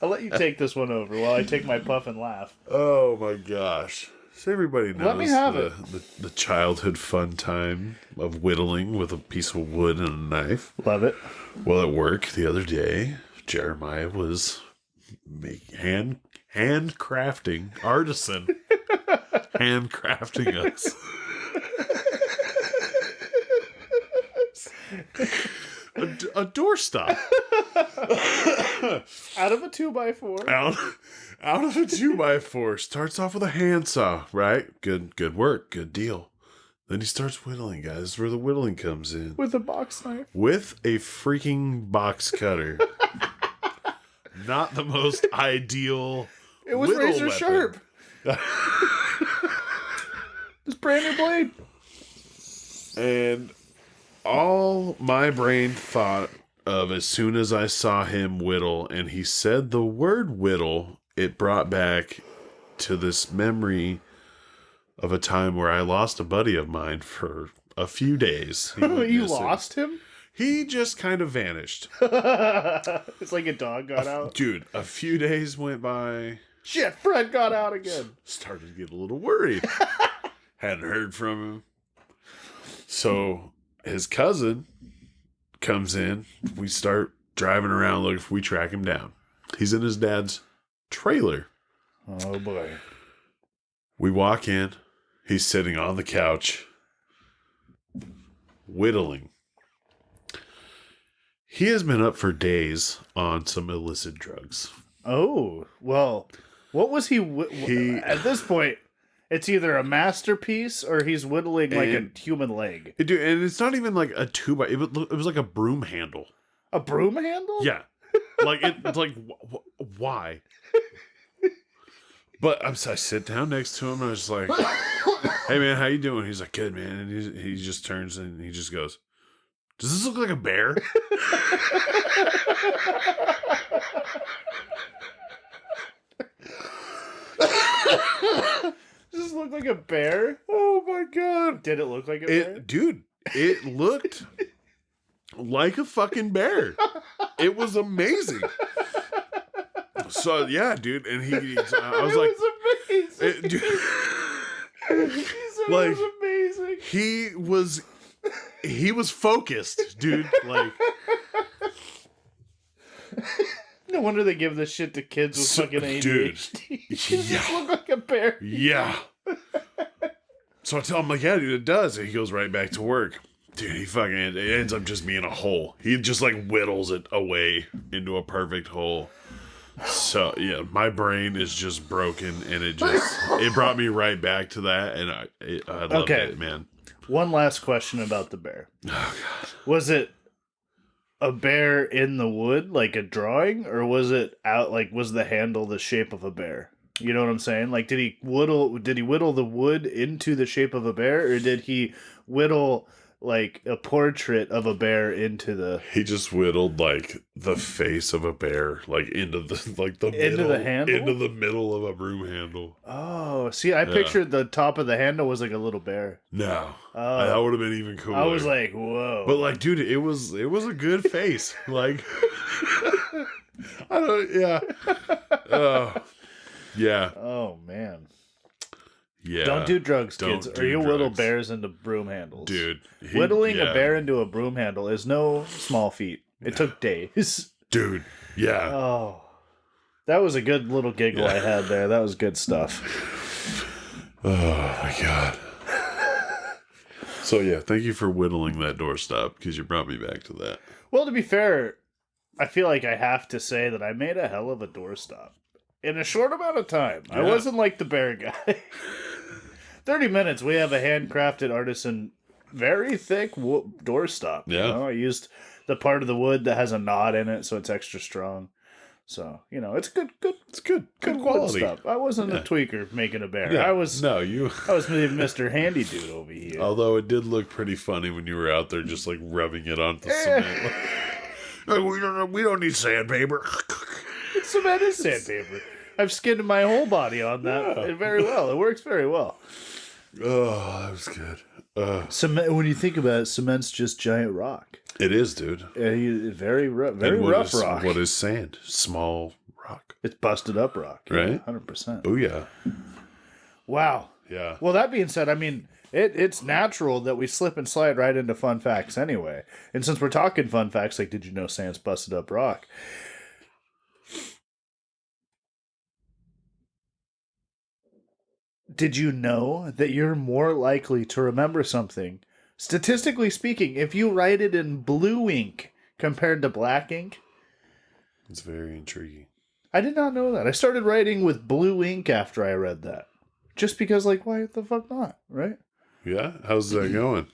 I'll let you take this one over while I take my puff and laugh. Oh my gosh. So everybody knows Let me have it. The childhood fun time of whittling with a piece of wood and a knife. Love it. Well, at work the other day, Jeremiah was handcrafting, artisan, handcrafting us. A doorstop. Out of a 2x4. Out of a 2x4. Starts off with a handsaw, right? Good work. Good deal. Then he starts whittling, guys. This is where the whittling comes in. With a box knife. With a freaking box cutter. Not the most ideal. It was razor sharp. This brand new blade. And all my brain thought of as soon as I saw him whittle, and he said the word whittle, it brought back to this memory of a time where I lost a buddy of mine for a few days. You lost him? He just kind of vanished. It's like a dog got out. Dude, a few days went by. Shit, Fred got out again. Started to get a little worried. Hadn't heard from him. So his cousin comes in. We start driving around looking if we track him down. He's in his dad's trailer. Oh boy. We walk in. He's sitting on the couch, whittling. He has been up for days on some illicit drugs. Oh, well, what was he at this point, it's either a masterpiece or he's whittling like a human leg. Dude, and it's not even like a 2x. It was like a broom handle. A broom handle? Yeah. Why? But I sit down next to him and I was just like, hey man, how you doing? He's like, good man. And he just turns and he just goes, does this look like a bear? Does this look like a bear? Oh my God. Did it look like a bear? Dude, it looked like a fucking bear. It was amazing. So yeah, dude, and I was like, it was amazing. Dude, He said like, it was amazing. He was focused, dude. Like, no wonder they give this shit to kids with fucking ADHD. Dude, Does this look like a bear? Yeah. So I tell him, like, yeah, dude, it does. And he goes right back to work. Dude, it ends up just being a hole. He just like whittles it away into a perfect hole. So yeah, my brain is just broken, and it brought me right back to that, and I loved it, man. One last question about the bear. Oh God, was it a bear in the wood, like a drawing, or was it out? Like, was the handle the shape of a bear? You know what I'm saying? Like, did he whittle the wood into the shape of a bear, or did he whittle like a portrait of a bear into the... He just whittled like the face of a bear, like into the handle? into the middle of a broom handle. Oh, see, I pictured the top of the handle was like a little bear. No. That would have been even cooler. I was like, whoa. But like, dude, it was a good face. Like, I don't, yeah. Yeah. Oh, man. Yeah. Don't do drugs, kids, or you'll whittle drugs. bears into broom handles. Dude. Whittling a bear into a broom handle is no small feat. It took days. Dude. Yeah. Oh. That was a good little giggle I had there. That was good stuff. Oh, my God. So, yeah, thank you for whittling that doorstop, because you brought me back to that. Well, to be fair, I feel like I have to say that I made a hell of a doorstop. In a short amount of time. Yeah. I wasn't like the bear guy. 30 minutes, we have a handcrafted artisan, very thick doorstop. Yeah. You know? I used the part of the wood that has a knot in it, so it's extra strong. So, you know, it's good. It's good quality stuff. I wasn't a tweaker making a bear. Yeah. I was you. I was Mr. Handy Dude over here. Although it did look pretty funny when you were out there just like rubbing it onto cement. Like, we don't need sandpaper. Cement is sandpaper. I've skinned my whole body on that very well. It works very well. Oh, that was good. Cement. When you think about it, cement's just giant rock. It is, dude. Very rough rock. What is sand? Small rock. It's busted up rock. Right? 100%. Oh, yeah. Wow. Yeah. Well, that being said, I mean, it's natural that we slip and slide right into fun facts anyway. And since we're talking fun facts, like, did you know sand's busted up rock? Did you know that you're more likely to remember something, statistically speaking, if you write it in blue ink compared to black ink? It's very intriguing. I did not know that. I started writing with blue ink after I read that. Just because, like, why the fuck not, right? Yeah? How's that going?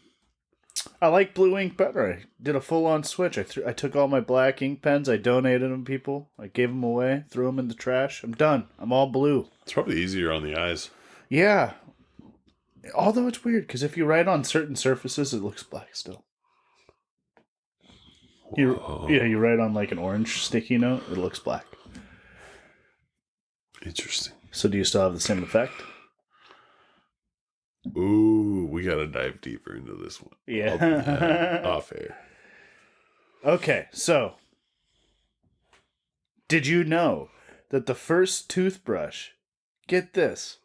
I like blue ink better. I did a full-on switch. I took all my black ink pens. I donated them to people. I gave them away. Threw them in the trash. I'm done. I'm all blue. It's probably easier on the eyes. Yeah. Although it's weird, because if you write on certain surfaces, it looks black still. You write on like an orange sticky note, it looks black. Interesting. So do you still have the same effect? Ooh, we gotta dive deeper into this one. Yeah. Off air. Okay, so did you know that the first toothbrush, get this,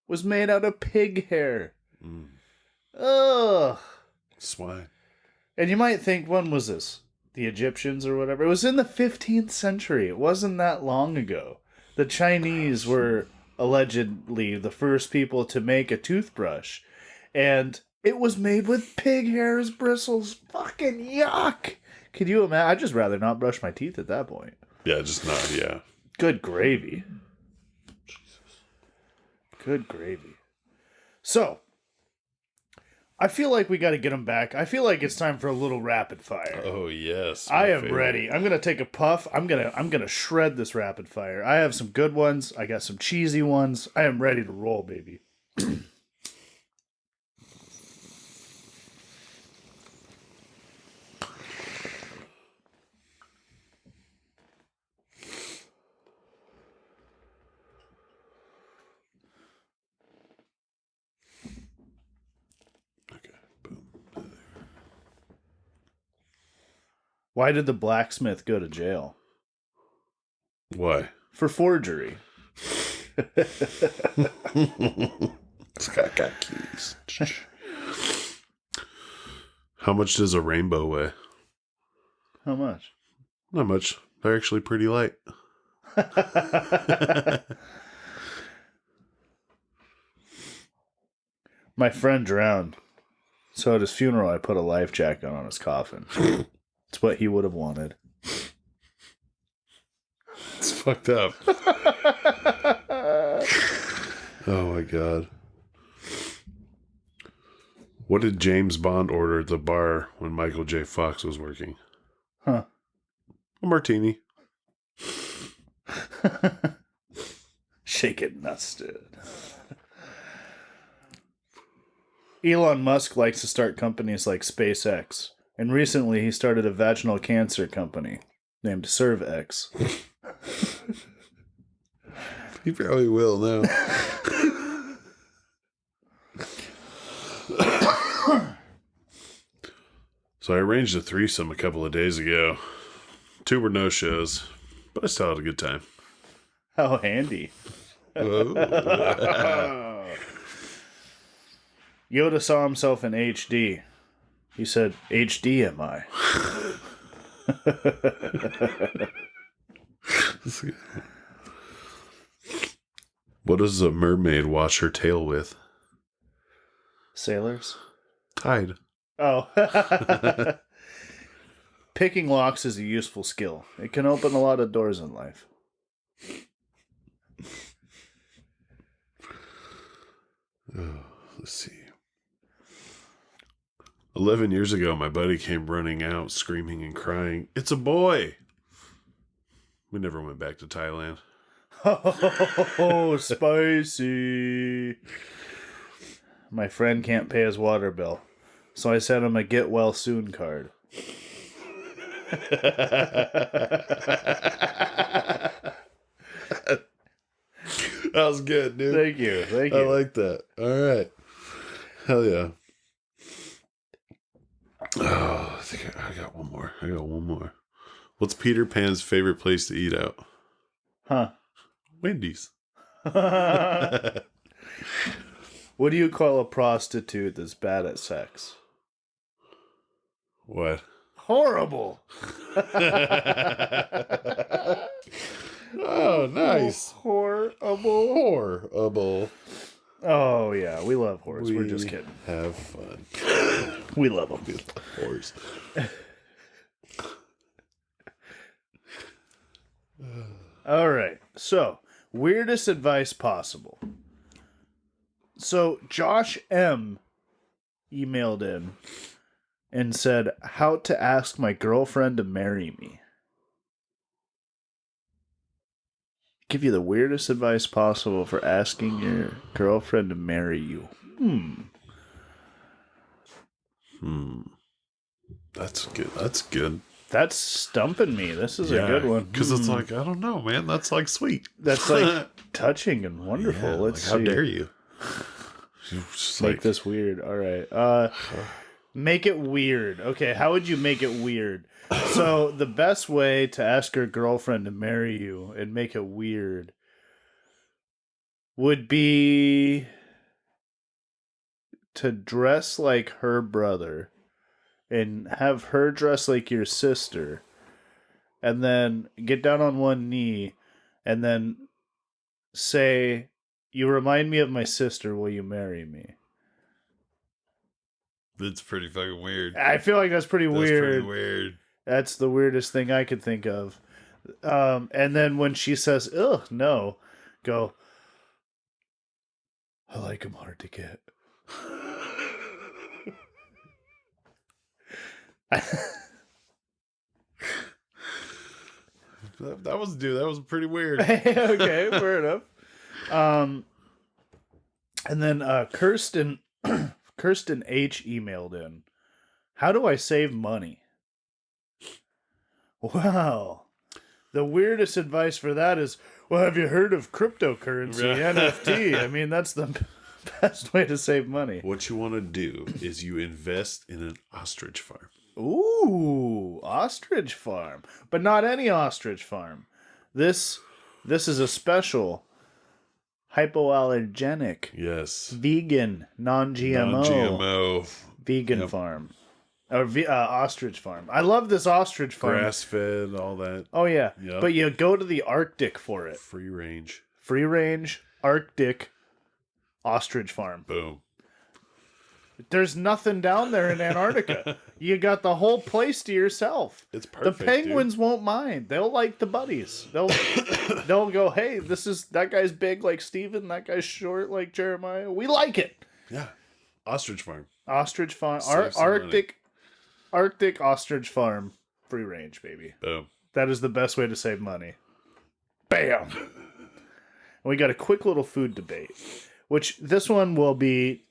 was made out of pig hair? Ugh. Swine. And you might think, when was this? The Egyptians or whatever? It was in the 15th century. It wasn't that long ago. The Chinese were allegedly the first people to make a toothbrush. And it was made with pig hair as bristles. Fucking yuck. Could you imagine? I'd just rather not brush my teeth at that point. Yeah, just not, yeah. Good gravy. Jesus. Good gravy. So, I feel like we got to get them back. I feel like it's time for a little rapid fire. Oh, yes. I am ready. I'm going to take a puff. I'm going to shred this rapid fire. I have some good ones. I got some cheesy ones. I am ready to roll, baby. Why did the blacksmith go to jail? Why? For forgery. Scott got keys. How much does a rainbow weigh? How much? Not much. They're actually pretty light. My friend drowned. So at his funeral, I put a life jacket on his coffin. It's what he would have wanted. It's fucked up. Oh my god. What did James Bond order at the bar when Michael J. Fox was working? Huh. A martini. Shake it, Nusted. Elon Musk likes to start companies like SpaceX. And recently he started a vaginal cancer company named ServX. He probably will now. So I arranged a threesome a couple of days ago. 2 were no shows, but I still had a good time. How handy. Yoda saw himself in HD. He said, HD am I? What does a mermaid wash her tail with? Sailors? Tide. Oh. Picking locks is a useful skill. It can open a lot of doors in life. Let's see. 11 years ago, my buddy came running out, screaming and crying, "It's a boy!" We never went back to Thailand. Oh, spicy. My friend can't pay his water bill, so I sent him a get well soon card. That was good, dude. Thank you. Thank I you. like that. All right. Hell yeah. Oh, I think I got one more. What's Peter Pan's favorite place to eat out? Huh. Wendy's. What do you call a prostitute that's bad at sex? What? Horrible. Oh, nice. Horrible. Oh, yeah. We love whores. We're just kidding. Have fun. We love them. Whores. All right. So, weirdest advice possible. So, Josh M. emailed in and said, how to ask my girlfriend to marry me. Give you the weirdest advice possible for asking your girlfriend to marry you. That's good. That's stumping me. This is a good one. Because it's like, I don't know, man. That's like sweet. That's like touching and wonderful. Yeah, Let's like, see. how dare you? Just Make like, this weird. All right. Make it weird. Okay, how would you make it weird? So the best way to ask your girlfriend to marry you and make it weird would be to dress like her brother and have her dress like your sister and then get down on one knee and then say, you remind me of my sister, will you marry me? That's pretty fucking weird. I feel like that's pretty weird. Pretty weird. That's the weirdest thing I could think of. And then when she says, ugh, no, go, I like him hard to get. That was pretty weird. Okay, fair enough. And then Kirsten H emailed in, how do I save money? Wow. The weirdest advice for that is, well, have you heard of cryptocurrency, NFT? I mean, that's the best way to save money. What you want to do is you invest in an ostrich farm. Ooh, ostrich farm. But not any ostrich farm. This is a special hypoallergenic, Yes, vegan, non-GMO vegan Yep. farm. Or ostrich farm. I love this ostrich farm. Grass fed, all that. Oh, yeah. Yep. But you go to the Arctic for it. Free range. Free range, Arctic, ostrich farm. Boom. There's nothing down there in Antarctica. You got the whole place to yourself. It's perfect. The penguins won't mind. They'll like the buddies. They'll go, hey, that guy's big like Steven, that guy's short like Jeremiah. We like it. Yeah. Ostrich farm. Ostrich farm. Save some Arctic ostrich farm. Free range, baby. Boom. That is the best way to save money. Bam! And we got a quick little food debate, which this one will be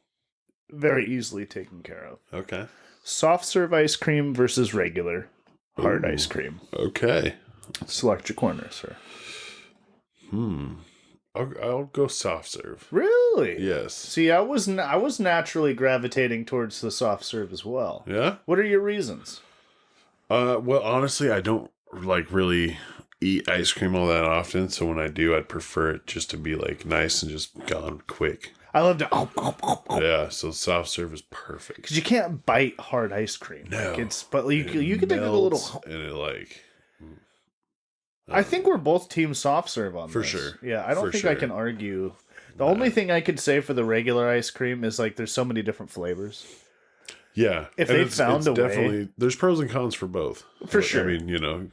very easily taken care of. Okay. Soft serve ice cream versus regular hard ice cream. Okay. Select your corner, sir. I'll go soft serve. Really? Yes. See, I was naturally gravitating towards the soft serve as well. Yeah? What are your reasons? Well, honestly, I don't like really eat ice cream all that often, so when I do, I'd prefer it just to be like nice and just gone quick. I love to Yeah, so soft serve is perfect. because you can't bite hard ice cream. No. But you can take like a little. and it like. I think we're both team soft serve on For this. sure. Yeah, I don't For think I sure. can argue. The only thing I could say for the regular ice cream is like there's so many different flavors. Yeah, If and they found a way- definitely there's pros and cons for both. For sure. I mean,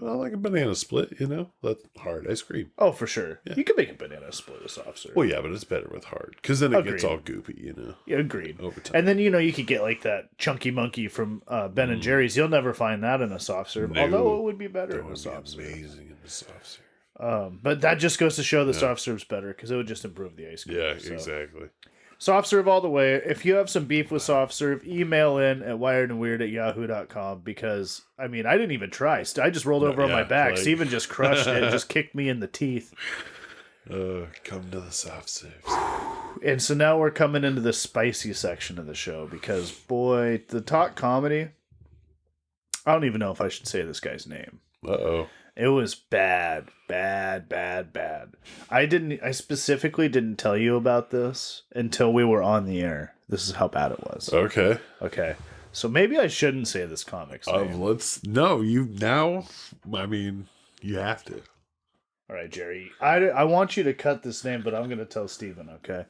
I like a banana split. That's hard ice cream. Oh, for sure. You can make a banana split with soft serve. Well, yeah, but it's better with hard because then it gets Agreed. all goopy. Yeah, agreed. Over time. And then you could get like that chunky monkey from Ben and Jerry's. You'll never find that in a soft serve, No. although it would be better That in a would be soft serve. amazing in the soft serve. But that just goes to show that soft serve's better because it would just improve the ice cream. Yeah, So, exactly. soft serve all the way. If you have some beef with soft serve, email in at wiredandweird@yahoo.com because, I mean, I didn't even try. I just rolled over on my back. like- Steven just crushed it, just kicked me in the teeth. Come to the soft serves. And so now we're coming into the spicy section of the show because, boy, the talk comedy, I don't even know if I should say this guy's name. Uh-oh. It was bad. I specifically didn't tell you about this until we were on the air. This is how bad it was. Okay. So maybe I shouldn't say this comic's name. You have to. All right, Jerry. I want you to cut this name, but I'm going to tell Steven, okay?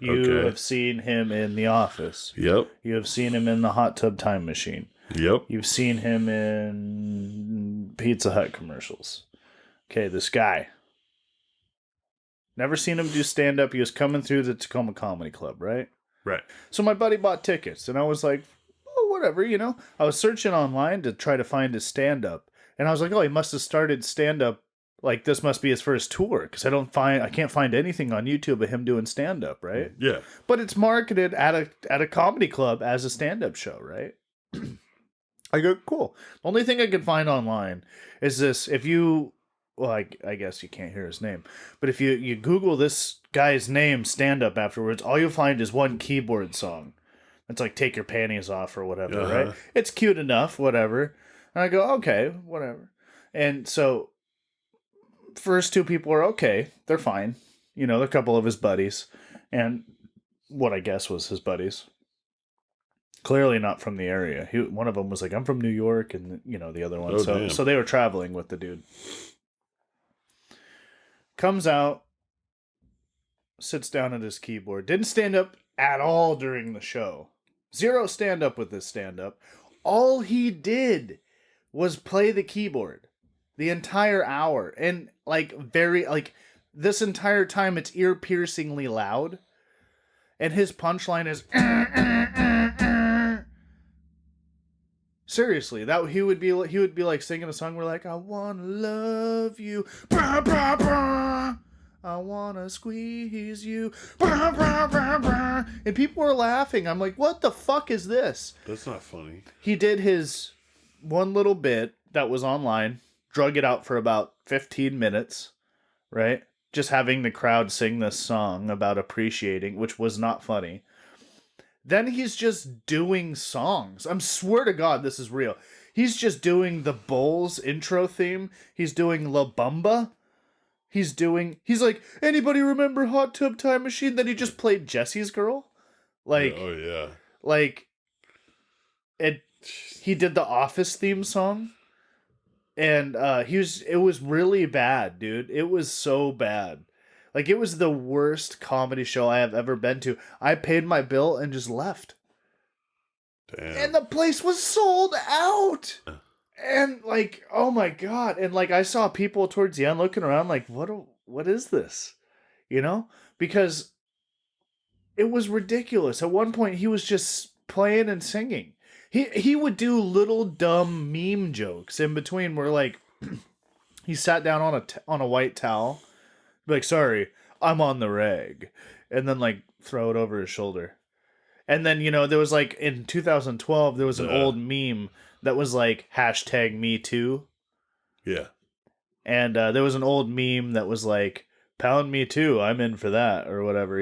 You have seen him in The Office. Yep. You have seen him in the Hot Tub Time Machine. Yep. You've seen him in Pizza Hut commercials. Okay, this guy. Never seen him do stand-up. He was coming through the Tacoma Comedy Club, right? Right. So my buddy bought tickets, and I was like, oh, whatever, I was searching online to try to find his stand-up. And I was like, oh, he must have started stand-up. Like, this must be his first tour. Because I can't find anything on YouTube of him doing stand-up, right? Yeah. But it's marketed at a comedy club as a stand-up show, right? I go, cool. The only thing I could find online is this. If you... Well, I guess you can't hear his name. But if you Google this guy's name, stand-up afterwards, all you'll find is one keyboard song. It's like Take Your Panties Off or whatever, right? It's cute enough, whatever. And I go, okay, whatever. And so, first two people are okay. They're fine. They're a couple of his buddies. And what I guess was his buddies. Clearly not from the area. One of them was like, I'm from New York. And, the other one. So they were traveling with the dude. Comes out. Sits down at his keyboard. Didn't stand up at all during the show. Zero stand-up with this stand-up. All he did was play the keyboard the entire hour. And, this entire time, it's ear-piercingly loud. And his punchline is... Seriously, he would be like singing a song where like, I wanna love you. Bah, bah, bah. I wanna squeeze you. Bah, bah, bah, bah. And people were laughing. I'm like, what the fuck is this? That's not funny. He did his one little bit that was online, drug it out for about 15 minutes, right? Just having the crowd sing this song about appreciating, which was not funny. Then he's just doing songs. I swear to God, this is real. He's just doing the Bulls intro theme. He's doing La Bamba. He's like, anybody remember Hot Tub Time Machine? Then he just played Jesse's Girl. Like, oh yeah. Like, he did the Office theme song. And it was really bad, dude. It was so bad. Like, it was the worst comedy show I have ever been to. I paid my bill and just left. Damn. And the place was sold out. And, like, oh my God. And, like, I saw people towards the end looking around like, what is this? Because it was ridiculous. At one point, he was just playing and singing. He would do little dumb meme jokes in between where, like, he sat down on a white towel. Be like, sorry, I'm on the rag. And then, like, throw it over his shoulder. And then, there was, like, in 2012, there was an old meme that was, like, #MeToo. Yeah. And there was an old meme that was, like, pound me too, I'm in for that, or whatever,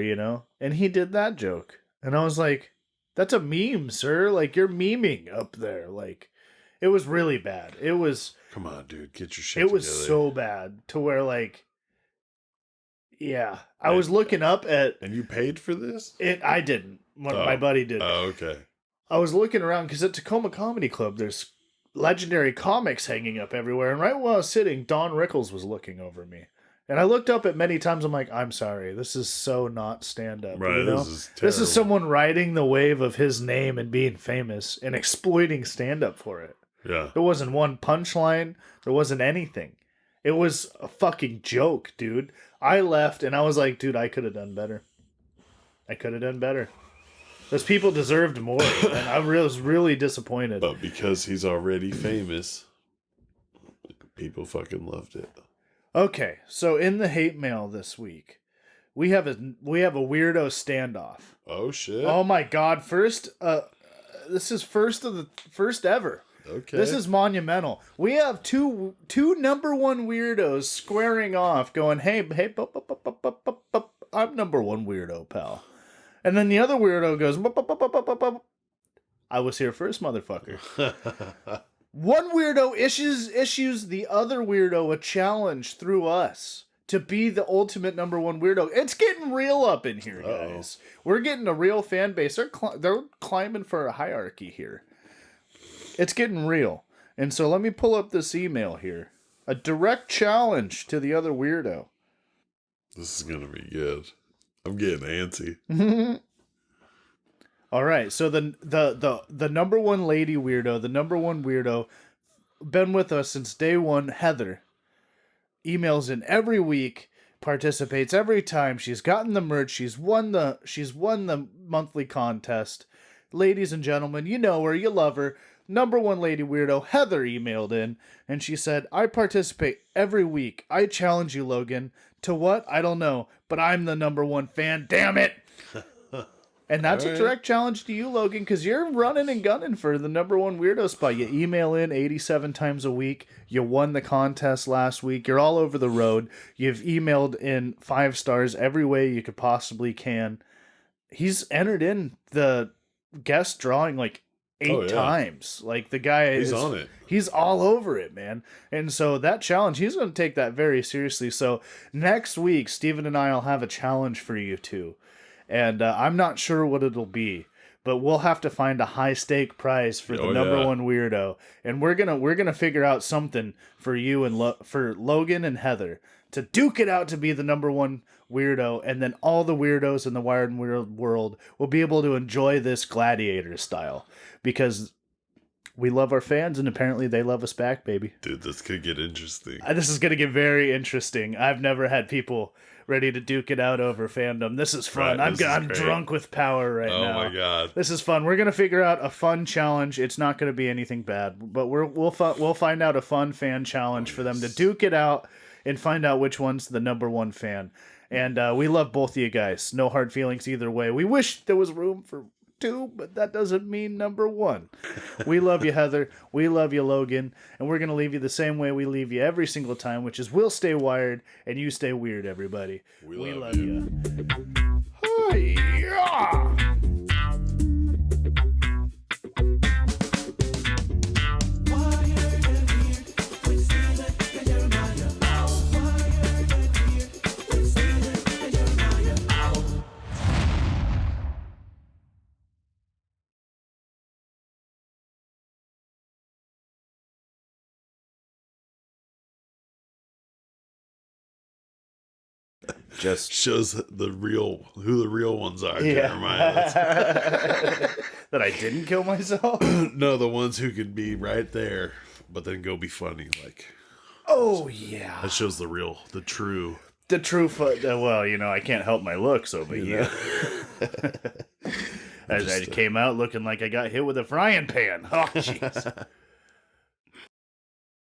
And he did that joke. And I was like, that's a meme, sir. Like, you're memeing up there. Like, it was really bad. It was... Come on, dude, get your shit together. It was together. so bad to where, like... Yeah, I was looking up at... And you paid for this? I didn't. My buddy did. Oh, okay. I was looking around because at Tacoma Comedy Club, there's legendary comics hanging up everywhere. And right where I was sitting, Don Rickles was looking over me. And I looked up at many times. I'm like, I'm sorry. This is so not stand-up. Right, this is terrible. This is someone riding the wave of his name and being famous and exploiting stand-up for it. Yeah. There wasn't one punchline. There wasn't anything. It was a fucking joke, dude. I left and I was like, dude, I could have done better. Those people deserved more. And I was really disappointed. But because he's already famous, people fucking loved it. Okay, so in the hate mail this week, we have a weirdo standoff. Oh shit! Oh my God! This is first ever. Okay. This is monumental. We have two number one weirdos squaring off, going, hey, bup, bup, bup, bup, bup, bup, bup, I'm number one weirdo, pal. And then the other weirdo goes, bup, bup, bup, bup, bup, bup, I was here first, motherfucker. One weirdo issues the other weirdo a challenge through us to be the ultimate number one weirdo. It's getting real up in here, guys. We're getting a real fan base. They're climbing for a hierarchy here. It's getting real. And so let me pull up this email here. A direct challenge to the other weirdo. This is gonna be good. I'm getting antsy. All right, so the number one lady weirdo, the number one weirdo, been with us since day one, Heather. Emails in every week, participates every time. She's gotten the merch. She's won the monthly contest. Ladies and gentlemen, you know her, you love her. Number one lady weirdo, Heather, emailed in, and she said, I participate every week. I challenge you, Logan. To what? I don't know, but I'm the number one fan. Damn it! And that's a direct challenge to you, Logan, because you're running and gunning for the number one weirdo spot. You email in 87 times a week. You won the contest last week. You're all over the road. You've emailed in 5 stars every way you could possibly can. He's entered in the guest drawing like 8 times. Like, the guy He's on it. He's all over it, man. And so that challenge, he's going to take that very seriously. So next week, Steven and I will have a challenge for you two. And I'm not sure what it'll be, but we'll have to find a high stake prize for the number one weirdo, and we're gonna figure out something for you and for Logan and Heather to duke it out to be the number one weirdo, and then all the weirdos in the Wired and Weird world will be able to enjoy this gladiator style because we love our fans, and apparently they love us back, baby. Dude, this could get interesting. This is gonna get very interesting. I've never had people ready to duke it out over fandom. This is fun. Right, I'm drunk with power right now. Oh my god, this is fun. We're gonna figure out a fun challenge. It's not gonna be anything bad, but we'll find out a fun fan challenge for them to duke it out and find out which one's the number one fan. And we love both of you guys. No hard feelings either way. We wish there was room for 2, but that doesn't mean number 1. We love you, Heather. We love you, Logan. And we're going to leave you the same way we leave you every single time, which is we'll stay wired and you stay weird, everybody. We love you. Hi-ya! Just shows who the real ones are. Jeremiah. That I didn't kill myself? No, the ones who could be right there, but then go be funny. Like, oh yeah, that shows the true. Well, you know, I can't help my looks over here. I came out looking like I got hit with a frying pan. Oh, jeez.